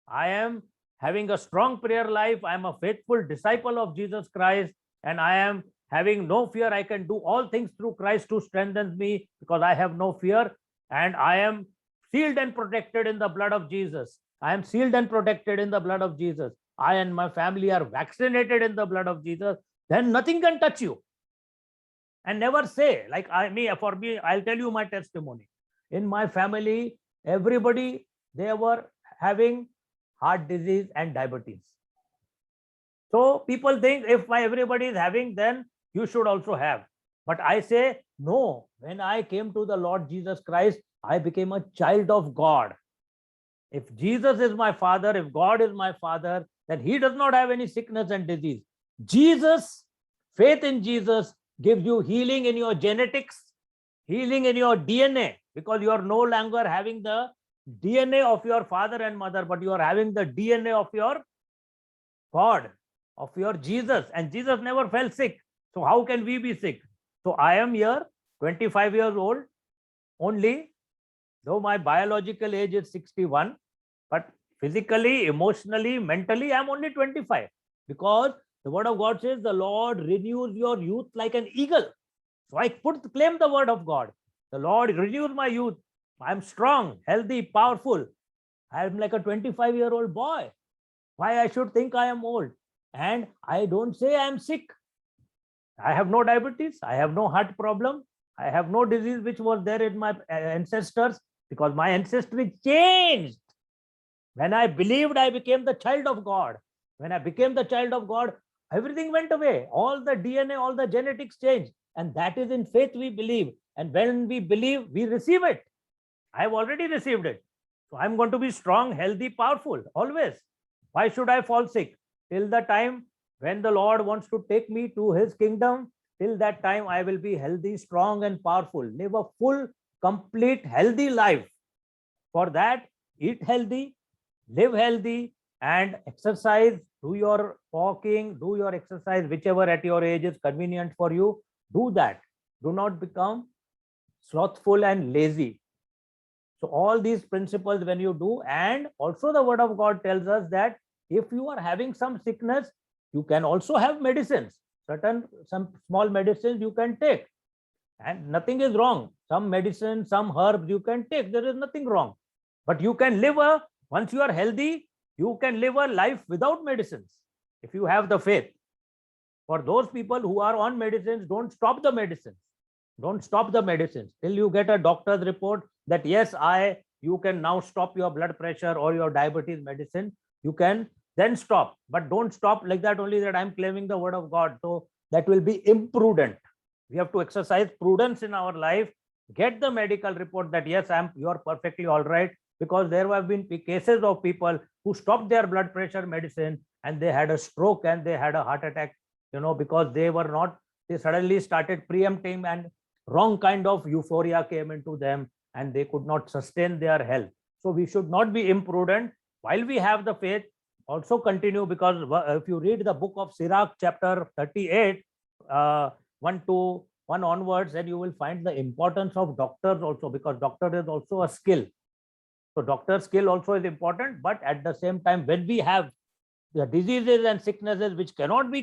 I am having a strong prayer life. I am a faithful disciple of Jesus Christ, and I am having no fear. I can do all things through Christ who strengthens me, because I have no fear, and I am sealed and protected in the blood of Jesus. I am sealed and protected in the blood of Jesus. I and my family are vaccinated in the blood of Jesus. Then nothing can touch you. And never say, like for me, I'll tell you my testimony. In my family, everybody, they were having heart disease and diabetes. So people think if everybody is having, then you should also have. But I say, no, when I came to the Lord Jesus Christ, I became a child of God. If Jesus is my father, if God is my father, then he does not have any sickness and disease. Jesus, faith in Jesus gives you healing in your genetics, healing in your DNA, because you are no longer having the DNA of your father and mother, but you are having the DNA of your God, of your Jesus. And Jesus never fell sick. So how can we be sick? So I am here, 25 years old only, though my biological age is 61, but physically, emotionally, mentally, I'm only 25, because the word of God says the Lord renews your youth like an eagle. So I claim the word of God. The Lord renews my youth. I'm strong, healthy, powerful. I'm like a 25-year-old boy. Why I should think I am old? And I don't say I am sick. I have no diabetes. I have no heart problem. I have no disease which was there in my ancestors, because my ancestry changed. When I believed, I became the child of God. When I became the child of God, everything went away. All the DNA, all the genetics changed. And that is in faith we believe. And when we believe, we receive it. I have already received it. So I'm going to be strong, healthy, powerful, always. Why should I fall sick? Till the time when the Lord wants to take me to his kingdom, till that time I will be healthy, strong, and powerful. Live a full, complete, healthy life. For that, eat healthy, live healthy, and exercise. Do your walking, do your exercise, whichever at your age is convenient for you. Do that. Do not become slothful and lazy. So all these principles when you do, and also the word of God tells us that if you are having some sickness, you can also have medicines. Some small medicines you can take, and nothing is wrong. Some medicine, some herbs you can take. There is nothing wrong. But you can live once you are healthy, you can live a life without medicines if you have the faith. For those people who are on medicines, don't stop the medicines. Don't stop the medicines till you get a doctor's report that yes, you can now stop your blood pressure or your diabetes medicine. You can then stop, but don't stop like that only, that I'm claiming the word of God. So that will be imprudent. We have to exercise prudence in our life. Get the medical report that yes, you are perfectly all right, because there have been cases of people who stopped their blood pressure medicine and they had a stroke and they had a heart attack, because they suddenly started preempting, and wrong kind of euphoria came into them and they could not sustain their health. So we should not be imprudent. While we have the faith, also continue, because if you read the book of Sirach, chapter 38, 1 onwards, then you will find the importance of doctors also, because doctor is also a skill. So doctor skill also is important, but at the same time, when we have the diseases and sicknesses which cannot be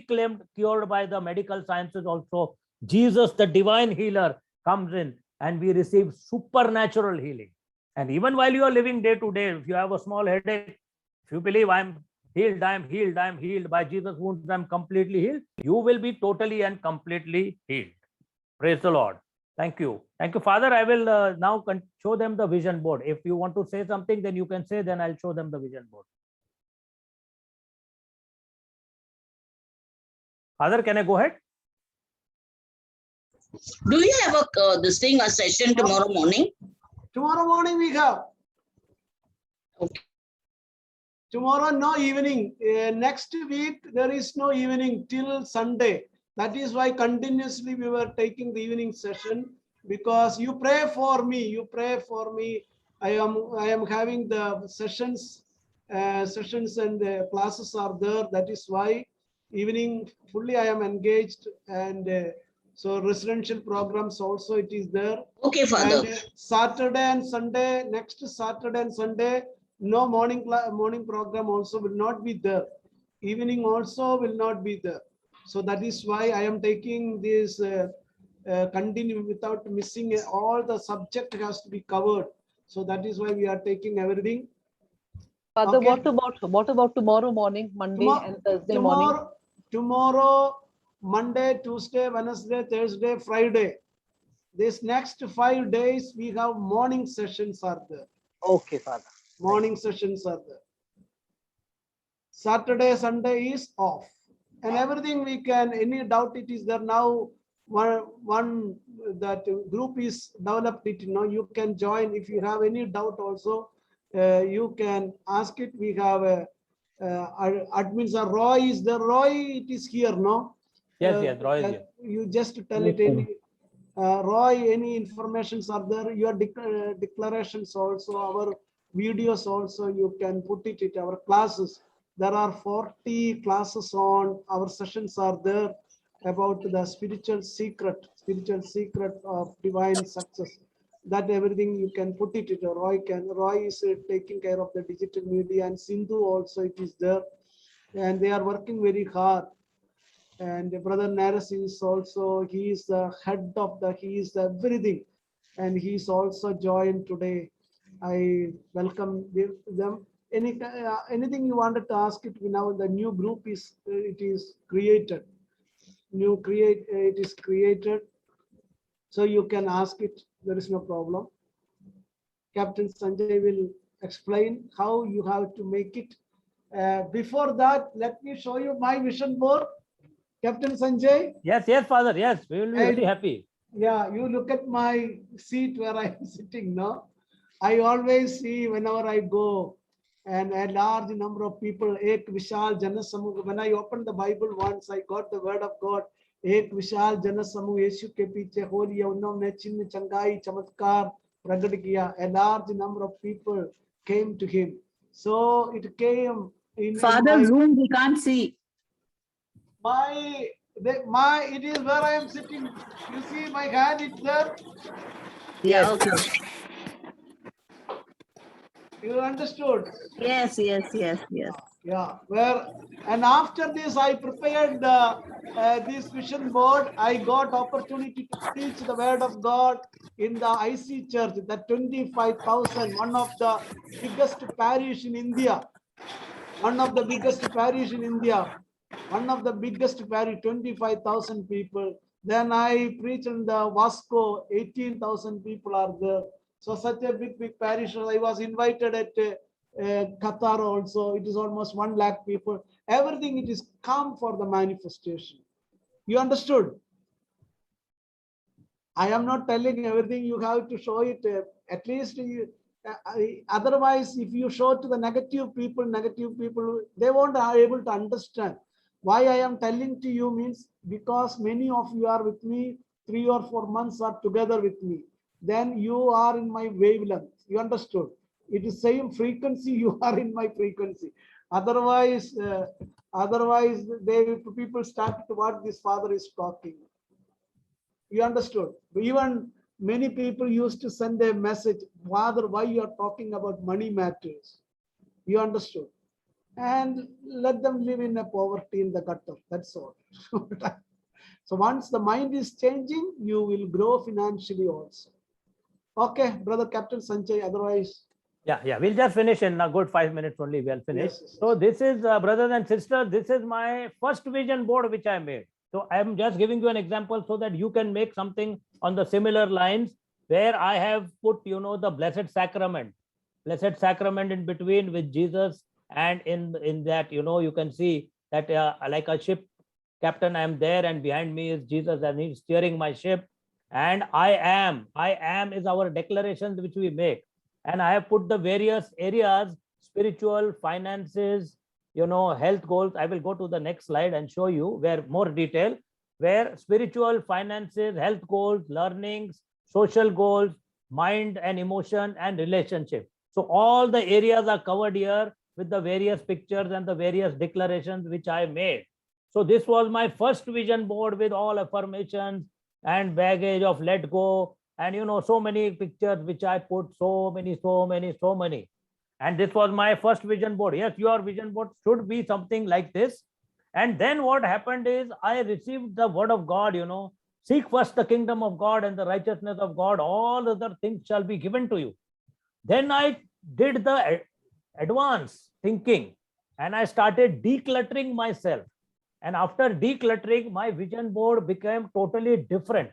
cured by the medical sciences also, Jesus, the divine healer, comes in and we receive supernatural healing. And even while you are living day to day, if you have a small headache, if you believe I'm healed, I'm healed by Jesus' wounds, I'm completely healed, you will be totally and completely healed. Praise the Lord. Thank you. Thank you, Father. I will now show them the vision board. If you want to say something, then you can say, then I'll show them the vision board. Father, can I go ahead? Do you have a session tomorrow morning? Tomorrow morning we have. Okay. Tomorrow, no evening. Next week, there is no evening till Sunday. That is why continuously we were taking the evening session, because you pray for me. You pray for me. I am having the sessions and the classes are there. That is why evening fully I am engaged, and So residential programs also it is there. Okay, Father. And Saturday and Sunday, next Saturday and Sunday, no morning program also will not be there. Evening also will not be there. So that is why I am taking this continue without missing all the subject has to be covered. So that is why we are taking everything. Father, Okay. what about tomorrow morning, Monday and Thursday morning? Tomorrow, Monday, Tuesday, Wednesday, Thursday, Friday. This next 5 days, we have morning sessions are there. Okay, Father. Morning sessions are there. Saturday, Sunday is off. And everything we can, any doubt it is there now, one that group is developed it, you can join. If you have any doubt also, you can ask it. We have admins are Roy is there. Roy, it is here, no? Yes, Roy is here. You just tell it any. Roy, any informations are there? Your declarations also, our videos also, you can put it in our classes. There are 40 classes on our sessions are there about the spiritual secret of divine success. That everything you can put it in. Roy is taking care of the digital media, and Sindhu also it is there. And they are working very hard. And Brother Naras is also, he is the head of he is the everything. And he is also joined today. I welcome them. Anything you wanted to ask it now, the new group is, it is created. It is created. So you can ask it, there is no problem. Captain Sanjay will explain how you have to make it. Before that, let me show you my vision board. Captain Sanjay. Yes, Father. Yes, we will be very happy. Yeah, you look at my seat where I am sitting now. I always see whenever I go and a large number of people, Ek Vishal Janasamugh. When I opened the Bible once, I got the word of God. Ek Vishal Janasamugh Yeshu ke piche holi unhone chinna changai chamatkar pragad kiya. A large number of people came to him. So it came in Father, Zoom, we can't see. It is where I am sitting. You see my hand, it's there. Yeah, okay. You understood? Yes. Yeah. And after this, I prepared this vision board. I got opportunity to preach the word of God in the IC Church, the 25,000, one of the biggest parish in India. One of the biggest parish in India. One of the biggest parish, 25,000 people. Then I preached in the Vasco, 18,000 people are there. So such a big parish. I was invited at Qatar also. It is almost 1 lakh people. Everything it is come for the manifestation. You understood? I am not telling everything. You have to show it. At least otherwise, if you show to the negative people, they won't be able to understand. Why I am telling to you means because many of you are with me, 3 or 4 months are together with me. Then you are in my wavelength. You understood? It is same frequency. You are in my frequency. Otherwise, people start to what this father is talking. You understood? Even many people used to send a message, Father, why you are talking about money matters? You understood? And let them live in a poverty in the gutter. That's all. So once the mind is changing, you will grow financially also. Okay, Brother Captain Sanjay, otherwise. Yeah, we'll just finish in a good 5 minutes only. We'll finish. Yes. So this is, brothers and sisters, this is my first vision board which I made. So I'm just giving you an example so that you can make something on the similar lines where I have put, the Blessed Sacrament in between with Jesus. And in that, you can see that like a ship captain, I am there, and behind me is Jesus, and he's steering my ship. And I am is our declarations which we make. And I have put the various areas, spiritual, finances, health goals. I will go to the next slide and show you where more detail, where spiritual, finances, health goals, learnings, social goals, mind and emotion, and relationship. So all the areas are covered here with the various pictures and the various declarations which I made. So this was my first vision board with all affirmations, and baggage of let go, and so many pictures which I put, so many. And this was my first vision board. Yes, your vision board should be something like this. And then what happened is I received the word of God, seek first the kingdom of God and the righteousness of God, all other things shall be given to you. Then I did the advanced thinking and I started decluttering myself. And after decluttering, my vision board became totally different.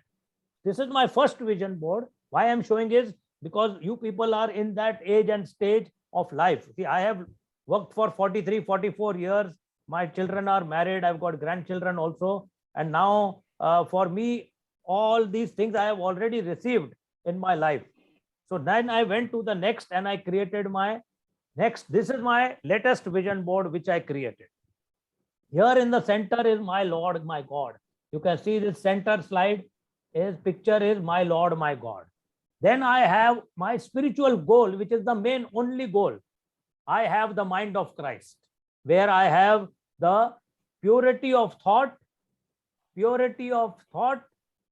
This is my first vision board. Why I'm showing is because you people are in that age and stage of life. See, I have worked for 43, 44 years. My children are married. I've got grandchildren also. And now for me, all these things I have already received in my life. So then I went to the next and I created my next. This is my latest vision board, which I created. Here in the center is my Lord, my God. You can see this center slide. His picture is my Lord, my God. Then I have my spiritual goal, which is the main only goal. I have the mind of Christ, where I have the purity of thought,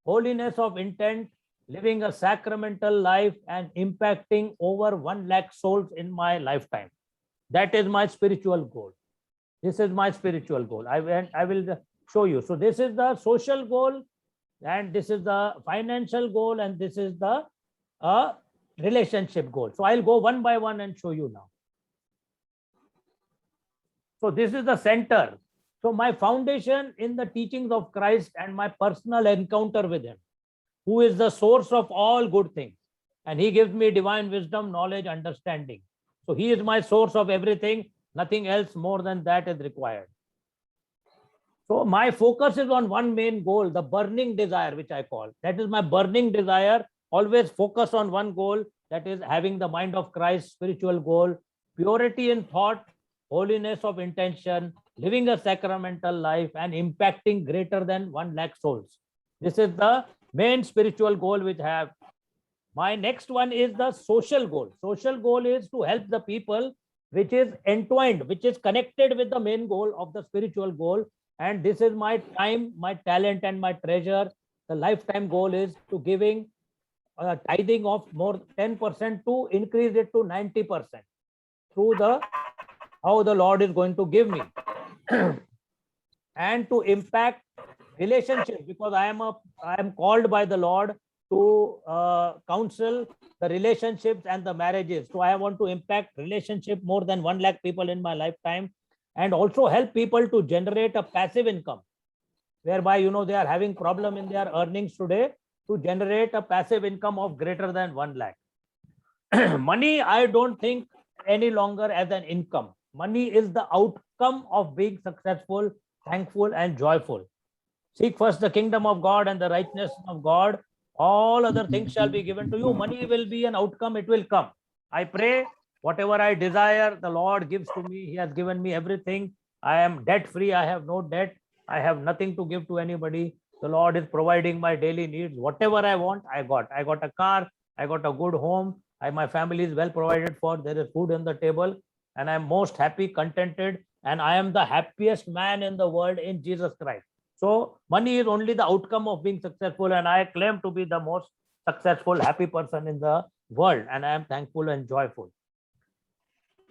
holiness of intent, living a sacramental life and impacting over 1 lakh souls in my lifetime. That is my spiritual goal. This is my spiritual goal. I will show you. So this is the social goal, and this is the financial goal, and this is the relationship goal. So I'll go one by one and show you now. So this is the center. So my foundation in the teachings of Christ and my personal encounter with him, who is the source of all good things. And he gives me divine wisdom, knowledge, understanding. So he is my source of everything. Nothing else more than that is required. So my focus is on one main goal, the burning desire, which I call. That is my burning desire. Always focus on one goal, that is having the mind of Christ, spiritual goal, purity in thought, holiness of intention, living a sacramental life, and impacting greater than 1 lakh souls. This is the main spiritual goal which I have. My next one is the social goal. Social goal is to help the people, which is entwined, which is connected with the main goal of the spiritual goal. And this is my time, my talent, and my treasure. The lifetime goal is to giving tithing of more 10% to increase it to 90% through the how the Lord is going to give me. And to impact relationships, because I am called by the Lord to counsel the relationships and the marriages. So I want to impact relationship more than 1 lakh people in my lifetime, and also help people to generate a passive income, whereby they are having problem in their earnings today, to generate a passive income of greater than 1 lakh. Money, I don't think any longer as an income. Money is the outcome of being successful, thankful, and joyful. Seek first the kingdom of God and the righteousness of God. All other things shall be given to you. Money will be an outcome. It will come. I pray whatever I desire, the Lord gives to me. He has given me everything. I am debt free. I have no debt. I have nothing to give to anybody. The Lord is providing my daily needs. Whatever I want, I got. I got a car. I got a good home. My family is well provided for. There is food on the table. And I am most happy, contented. And I am the happiest man in the world in Jesus Christ. So money is only the outcome of being successful. And I claim to be the most successful, happy person in the world. And I am thankful and joyful.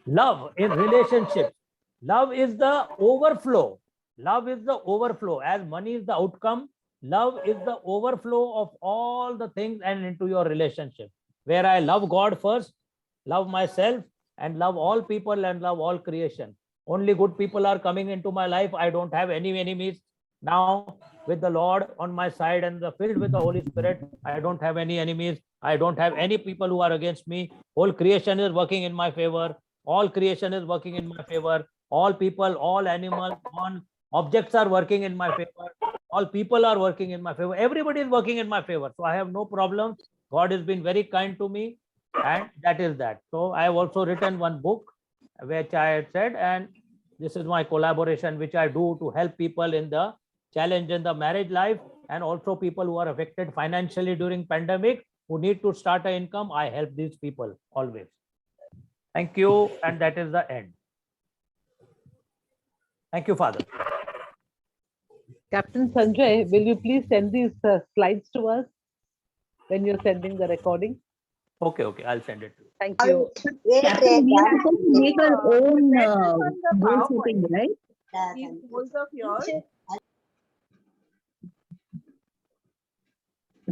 Love in relationships. Love is the overflow. Love is the overflow. As money is the outcome, love is the overflow of all the things and into your relationship, where I love God first, love myself, and love all people and love all creation. Only good people are coming into my life. I don't have any enemies. Now, with the Lord on my side and filled with the Holy Spirit, I don't have any enemies. I don't have any people who are against me. Whole creation is working in my favor. All creation is working in my favor. All people, all animals, all objects are working in my favor. All people are working in my favor. Everybody is working in my favor. So I have no problem. God has been very kind to me. And that is that. So I have also written one book, which I had said, and this is my collaboration, which I do to help people in the challenge in the marriage life, and also people who are affected financially during pandemic, who need to start an income. I help these people always. Thank you. And that is the end. Thank you, Father. Captain Sanjay, will you please send these slides to us when you're sending the recording? Okay, okay, I'll send it to you. Thank you. Captain, we are supposed to make our own on the goal PowerPoint. setting, right? These goals of yours.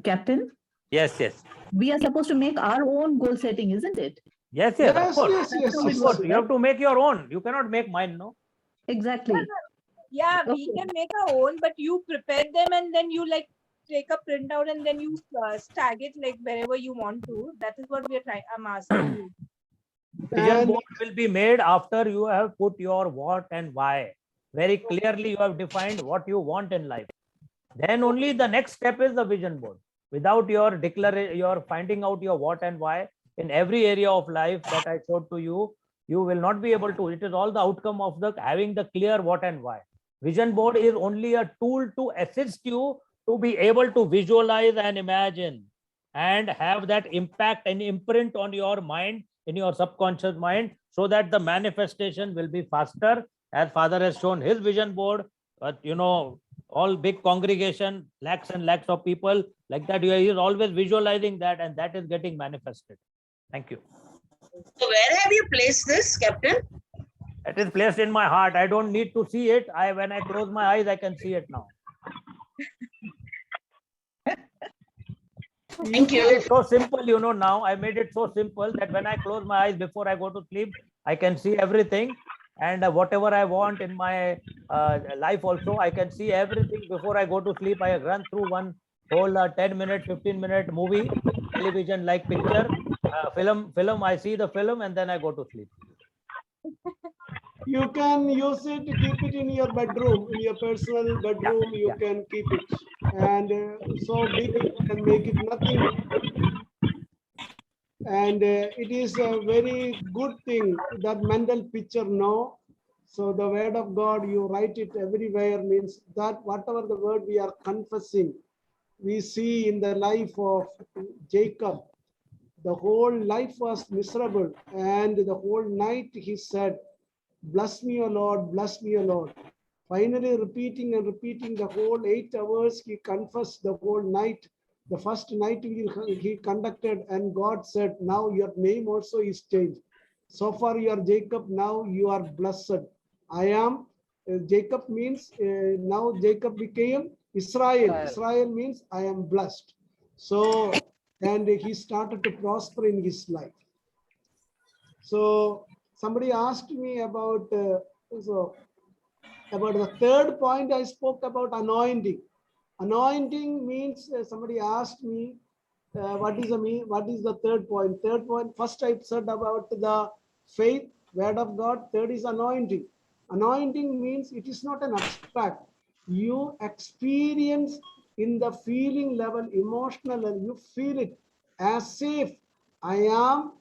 Captain, Yes, yes. we are supposed to make our own goal setting, isn't it? Yes, yes, of Yes, course. yes, yes, Of Of yes. course, you have to make your own. You cannot make mine, no? Exactly. Yeah, we Okay. can make our own, but you prepare them and then you like take a printout and then you tag it like wherever you want to. That is what we are trying. I'm asking you. Vision And board will be made after you have put your what and why. Very clearly, you have defined what you want in life. Then only the next step is the vision board. Without your declaration, your finding out your what and why in every area of life that I showed to you, you will not be able to. It is all the outcome of the having the clear what and why. Vision board is only a tool to assist you to be able to visualize and imagine and have that impact and imprint on your mind, in your subconscious mind, so that the manifestation will be faster. As Father has shown his vision board, but you know, all big congregation, lakhs and lakhs of people like that, he is always visualizing that, and that is getting manifested. Thank you. So where have you placed this, Captain? It is placed in my heart. I don't need to see it. When I close my eyes, I can see it now. Thank you. It's so simple, you know. Now I made it so simple that when I close my eyes before I go to sleep, I can see everything, and whatever I want in my life also, I can see everything before I go to sleep. I run through one whole 10-minute, 15-minute movie, television like picture, film. I see the film and then I go to sleep. you can use it, keep it in your bedroom, in your personal bedroom, you yeah. can keep it. And so big, you can make it nothing. And it is a very good thing, that mental picture now. So the word of God, you write it everywhere, means that whatever the word we are confessing, we see in the life of Jacob, the whole life was miserable, and the whole night he said, bless me, O Lord, bless me, O Lord. Finally repeating and repeating the whole 8 hours, he confessed the whole night. The first night he conducted, and God said, now your name also is changed. So far you are Jacob, now you are blessed. I am, Jacob means, now Jacob became Israel. Israel means I am blessed. So, and he started to prosper in his life. So somebody asked me about, about the third point. I spoke about anointing. Anointing means, somebody asked me, what is the third point? Third point, first I said about the faith, word of God. Third is anointing. Anointing means it is not an abstract. You experience in the feeling level, emotional, and you feel it as if I am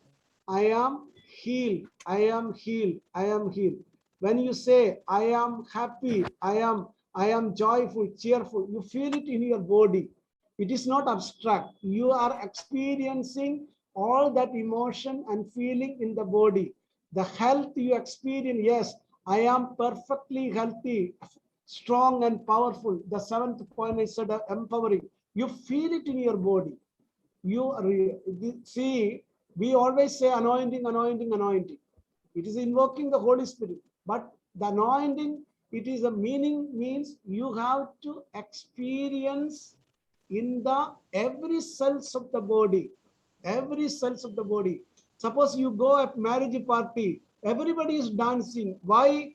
healed, I am healed, I am healed. When you say I am happy, I am joyful, cheerful, you feel it in your body. It is not abstract. You are experiencing all that emotion and feeling in the body. The health you experience, yes, I am perfectly healthy, strong and powerful. The seventh point I said, empowering. You feel it in your body. See, we always say anointing, anointing, anointing. It is invoking the Holy Spirit. But the anointing, it is a meaning, means you have to experience in the every cells of the body, every cells of the body. Suppose you go at marriage party, everybody is dancing. Why?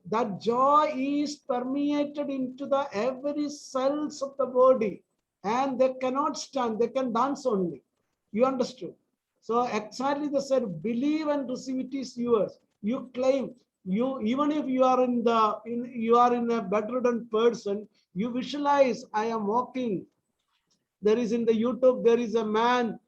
That joy is permeated into the every cells of the body, and they cannot stand, they can dance only. You understood? So exactly the said, believe and receive, it is yours. You claim. You, even if you are you are in a bedridden person, you visualize, I am walking. There is in the YouTube, there is a man,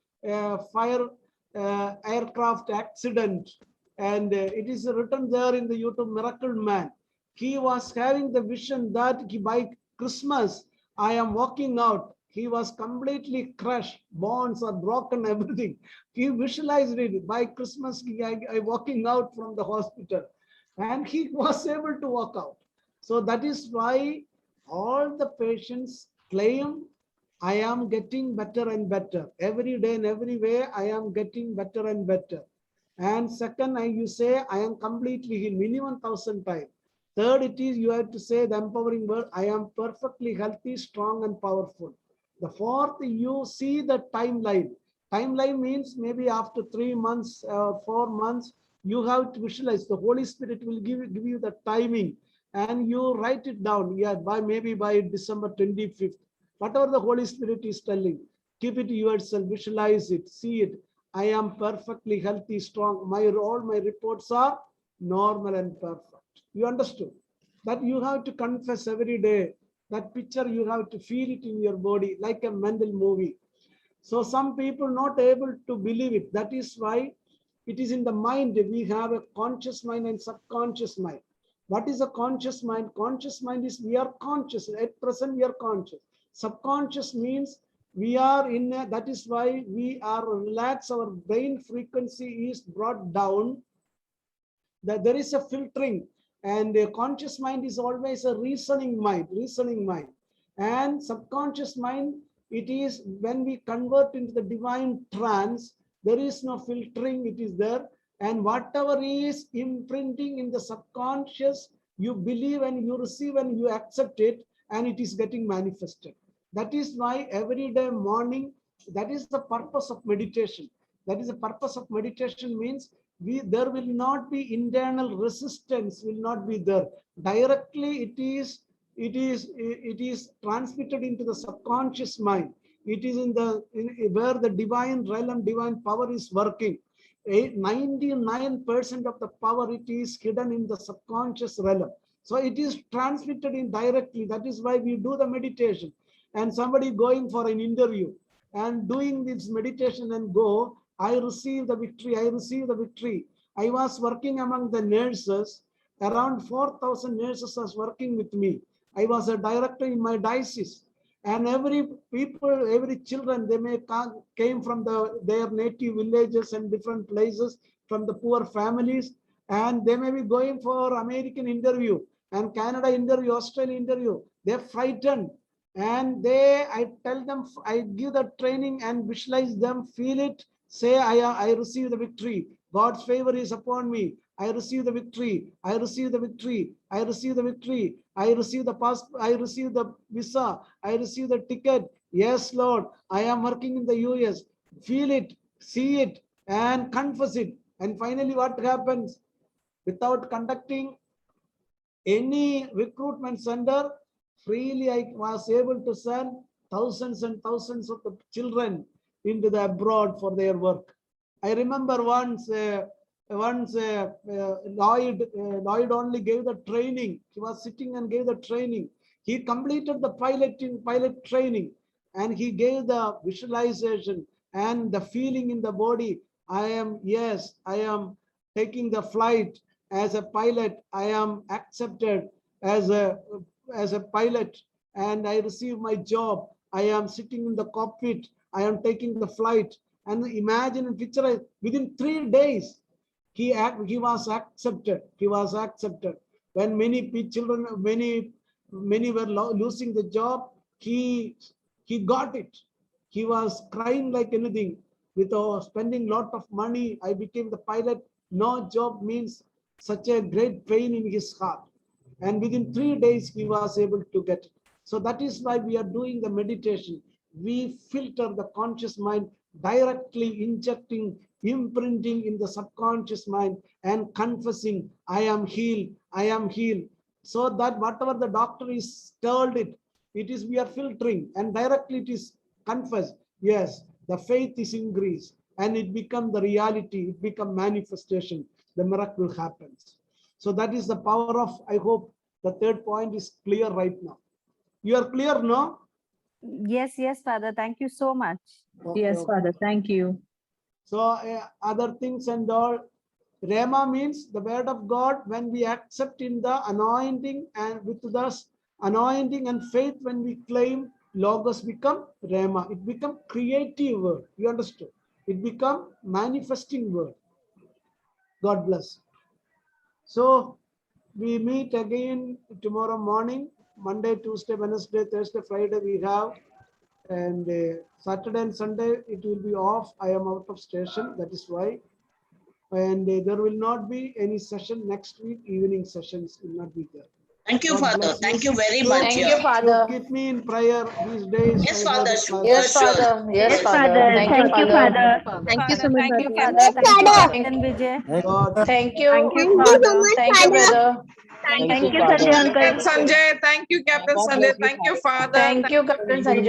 fire aircraft accident, and it is written there in the YouTube, miracle man. He was having the vision that by Christmas I am walking out. He was completely crushed, bones are broken, everything. He visualized it. By Christmas I walking out from the hospital, and he was able to walk out. So that is why all the patients claim, I am getting better and better. Every day and every way, I am getting better and better. And second, you say, I am completely healed, minimum 1,000 times. Third, it is you have to say the empowering word, I am perfectly healthy, strong, and powerful. The fourth, you see the timeline. Timeline means maybe after 3 months, 4 months, you have to visualize. The Holy Spirit will give you the timing, and you write it down. Yeah, maybe by December 25th. Whatever the Holy Spirit is telling, keep it to yourself, visualize it, see it. I am perfectly healthy, strong. All my reports are normal and perfect. You understood? That you have to confess every day. That picture, you have to feel it in your body like a mental movie. So some people not able to believe it. That is why it is in the mind. We have a conscious mind and subconscious mind. What is a conscious mind? Conscious mind is we are conscious. At present, we are conscious. Subconscious means we are in a, that is why we are relaxed. Our brain frequency is brought down. That there is a filtering, and a conscious mind is always a reasoning mind. And subconscious mind, it is when we convert into the divine trance, there is no filtering, it is there. And whatever is imprinting in the subconscious, you believe and you receive and you accept it, and it is getting manifested. That is why every day morning, that is the purpose of meditation. That is the purpose of meditation means there will not be internal resistance, will not be there. Directly it is transmitted into the subconscious mind. It is where the divine realm, divine power is working. 99% of the power, it is hidden in the subconscious realm. So it is transmitted in directly. That is why we do the meditation. And somebody going for an interview and doing this meditation and go, I receive the victory, I receive the victory. I was working among the nurses, around 4,000 nurses was working with me. I was a director in my diocese, and every children, they may came from their native villages and different places, from the poor families, and they may be going for American interview and Canada interview, Australia interview. They're frightened, and I tell them, I give the training and visualize them, feel it, say, I receive the victory. God's favor is upon me. I receive the victory. I receive the victory. I receive the victory. I receive the passport. I receive the visa. I receive the ticket. Yes, Lord. I am working in the US. Feel it, see it, and confess it. And finally, what happens? Without conducting any recruitment center, freely I was able to send thousands and thousands of the children into the abroad for their work. I remember once Lloyd only gave the training. He was sitting and gave the training. He completed the pilot training, and he gave the visualization and the feeling in the body. I am taking the flight as a pilot. I am accepted as a pilot, and I receive my job. I am sitting in the cockpit. I am taking the flight. And imagine and picture, within 3 days, he was accepted. He was accepted. When many children, many were losing the job, he got it. He was crying like anything. Without spending lot of money, I became the pilot. No job means such a great pain in his heart. And within 3 days, he was able to get it. So that is why we are doing the meditation. We filter the conscious mind, directly injecting, imprinting in the subconscious mind and confessing, I am healed, I am healed. So that whatever the doctor is told it is we are filtering, and directly it is confessed. Yes, the faith is increased, and it becomes the reality, it becomes manifestation, the miracle happens. So that is the power of, I hope the third point is clear right now. You are clear, no? Yes, Father. Thank you so much. Okay, Yes, okay. Father. Thank you. So other things and all, Rhema means the word of God. When we accept in the anointing, and with the anointing and faith, when we claim, Logos become Rhema. It become creative word. You understood? It become manifesting word. God bless. So we meet again tomorrow morning. Monday, Tuesday, Wednesday, Thursday, Friday we have, and Saturday and Sunday it will be off. I am out of station, that is why. And there will not be any session next week. Evening sessions will not be there. Thank you, God Father. bless you. Thank you very much. Thank you, yeah. Father. Keep me in prayer these days. Yes, I have Father. a Sure, class. Yes, sure. Father. Yes, Yes, Father. Father. Thank Thank you, you, Father. Father. Thank you so Father, much, thank you, Father. Father. Thank Thank you, you. Captain Vijay. God. Thank you. Thank you, Father. Thank you, brother. Thank you, Satya uncle. Captain Sanjay. Thank you, Captain Sanjay. Thank you, Father. Thank you, Captain Sanjay.